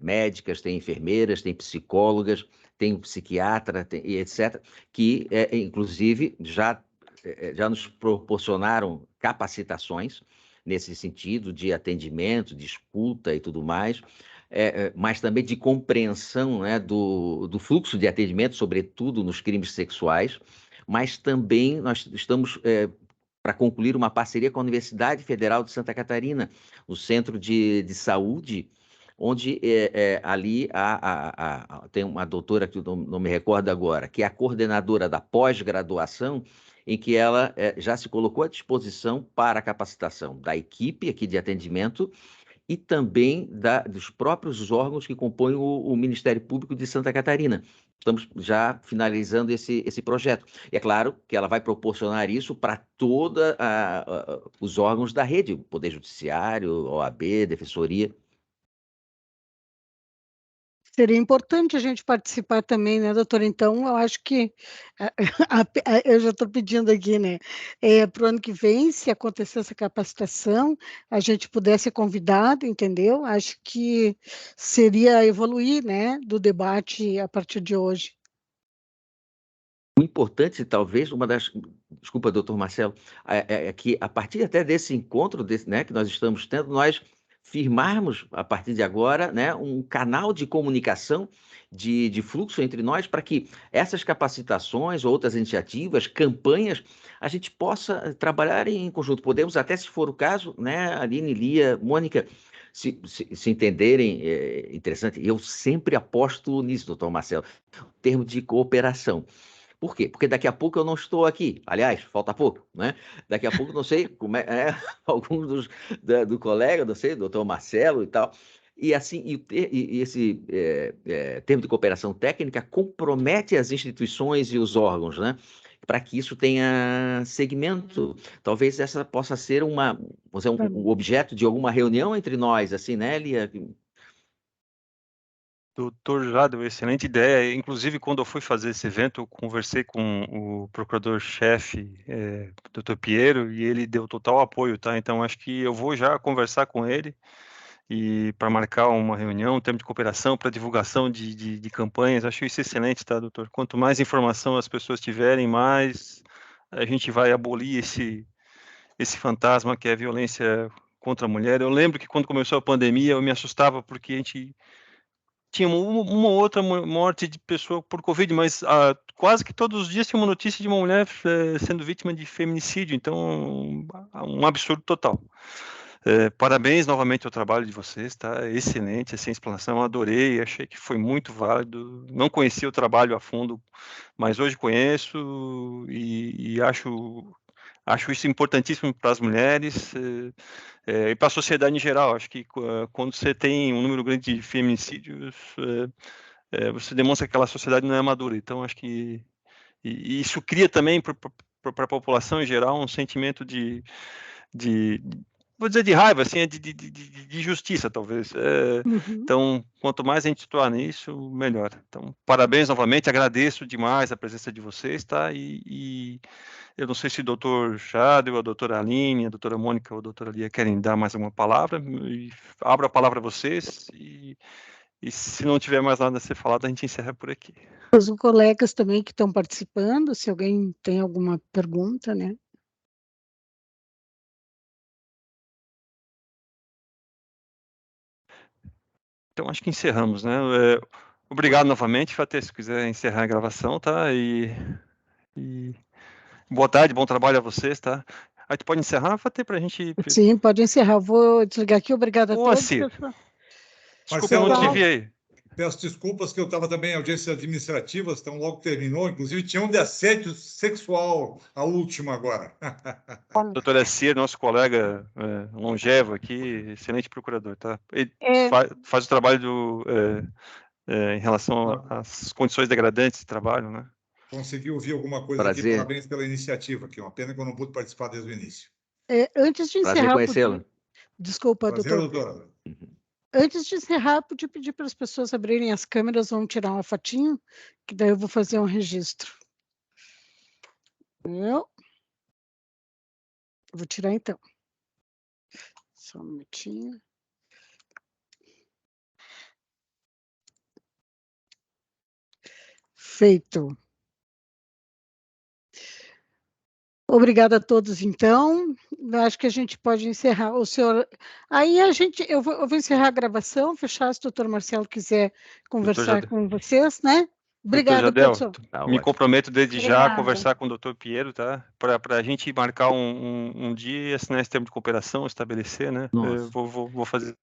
médicas, tem enfermeiras, tem psicólogas, tem um psiquiatra, e etc., que, inclusive, já nos proporcionaram capacitações nesse sentido de atendimento, de escuta e tudo mais, mas também de compreensão, né, do fluxo de atendimento, sobretudo nos crimes sexuais, mas também nós estamos para concluir uma parceria com a Universidade Federal de Santa Catarina, no Centro de Saúde, onde ali tem uma doutora que eu não me recordo agora, que é a coordenadora da pós-graduação, em que ela já se colocou à disposição para a capacitação da equipe aqui de atendimento e também dos próprios órgãos que compõem o Ministério Público de Santa Catarina. Estamos já finalizando esse projeto. E é claro que ela vai proporcionar isso para todos os órgãos da rede, Poder Judiciário, OAB, Defensoria. Seria importante a gente participar também, né, doutora? Então, eu acho que eu já estou pedindo aqui, né, para o ano que vem, se acontecer essa capacitação, a gente puder ser convidado, entendeu? Acho que seria evoluir, né, do debate a partir de hoje. O importante, talvez, desculpa, doutor Marcelo, é que a partir até desse encontro, né, que nós estamos tendo, nós firmarmos, a partir de agora, né, um canal de comunicação, de fluxo entre nós, para que essas capacitações, outras iniciativas, campanhas, a gente possa trabalhar em conjunto. Podemos até, se for o caso, né, Aline, Lia, Mônica, se entenderem, interessante, eu sempre aposto nisso, doutor Marcelo, termo de cooperação. Por quê? Porque daqui a pouco eu não estou aqui. Aliás, falta pouco, né? Daqui a pouco, não sei como alguns do colega, não sei, doutor Marcelo e tal. E assim, esse termo de cooperação técnica compromete as instituições e os órgãos, né? Para que isso tenha segmento. Talvez essa possa ser vamos dizer, um objeto de alguma reunião entre nós, assim, né, Lia? Doutor Jadel, excelente ideia. Inclusive, quando eu fui fazer esse evento, eu conversei com o procurador-chefe, doutor Piero, e ele deu total apoio, tá? Então, acho que eu vou já conversar com ele e para marcar uma reunião, um termo de cooperação para divulgação de campanhas. Acho isso excelente, tá, doutor? Quanto mais informação as pessoas tiverem, mais a gente vai abolir esse fantasma que é a violência contra a mulher. Eu lembro que quando começou a pandemia, eu me assustava porque a gente tinha uma outra morte de pessoa por Covid, mas quase que todos os dias tinha uma notícia de uma mulher sendo vítima de feminicídio, então um absurdo total. Parabéns novamente ao trabalho de vocês, tá? Excelente essa explanação, adorei, achei que foi muito válido. Não conhecia o trabalho a fundo, mas hoje conheço e acho isso importantíssimo para as mulheres e para a sociedade em geral. Acho que quando você tem um número grande de feminicídios, você demonstra que aquela sociedade não é madura. Então, acho que e isso cria também para a população em geral um sentimento de vou dizer de raiva, assim, de justiça, talvez. Então, quanto mais a gente atuar nisso, melhor. Então, parabéns novamente, agradeço demais a presença de vocês, tá? E eu não sei se o doutor Jadel, a doutora Aline, a doutora Mônica ou a doutora Lia querem dar mais alguma palavra. Abro a palavra a vocês e se não tiver mais nada a ser falado, a gente encerra por aqui. Os colegas também que estão participando, se alguém tem alguma pergunta, né? Então, acho que encerramos, né? Obrigado novamente, Fatê, se quiser encerrar a gravação, tá? E boa tarde, bom trabalho a vocês, tá? Aí tu pode encerrar, Fatê, para a gente... Sim, pode encerrar. Eu vou desligar aqui. Obrigada a todos. Moacir, desculpa, Marcelo, eu não te vi aí. peço desculpas que eu estava também em audiências administrativas, então logo terminou. Inclusive, tinha um de assédio sexual, a última agora. Doutor Cir, nosso colega longevo aqui, excelente procurador, tá? Ele faz o trabalho em relação às condições degradantes de trabalho, né? Consegui ouvir alguma coisa aqui. Parabéns pela iniciativa aqui. Uma pena que eu não pude participar desde o início. Antes de encerrar... Prazer conhecê-lo. Desculpa, Prazer, doutor. Antes de encerrar, podia pedir para as pessoas abrirem as câmeras, vamos tirar uma fotinho, que daí eu vou fazer um registro. Eu vou tirar então. Só um minutinho. Feito. Obrigada a todos, então. Acho que a gente pode encerrar. O senhor... Aí eu vou encerrar a gravação, fechar, se o doutor Marcelo quiser conversar com vocês, né? Obrigada, pessoal. Tá, me comprometo desde já a conversar com o doutor Piero, tá? Para a gente marcar um dia e assinar esse termo de cooperação, estabelecer, né? Vou fazer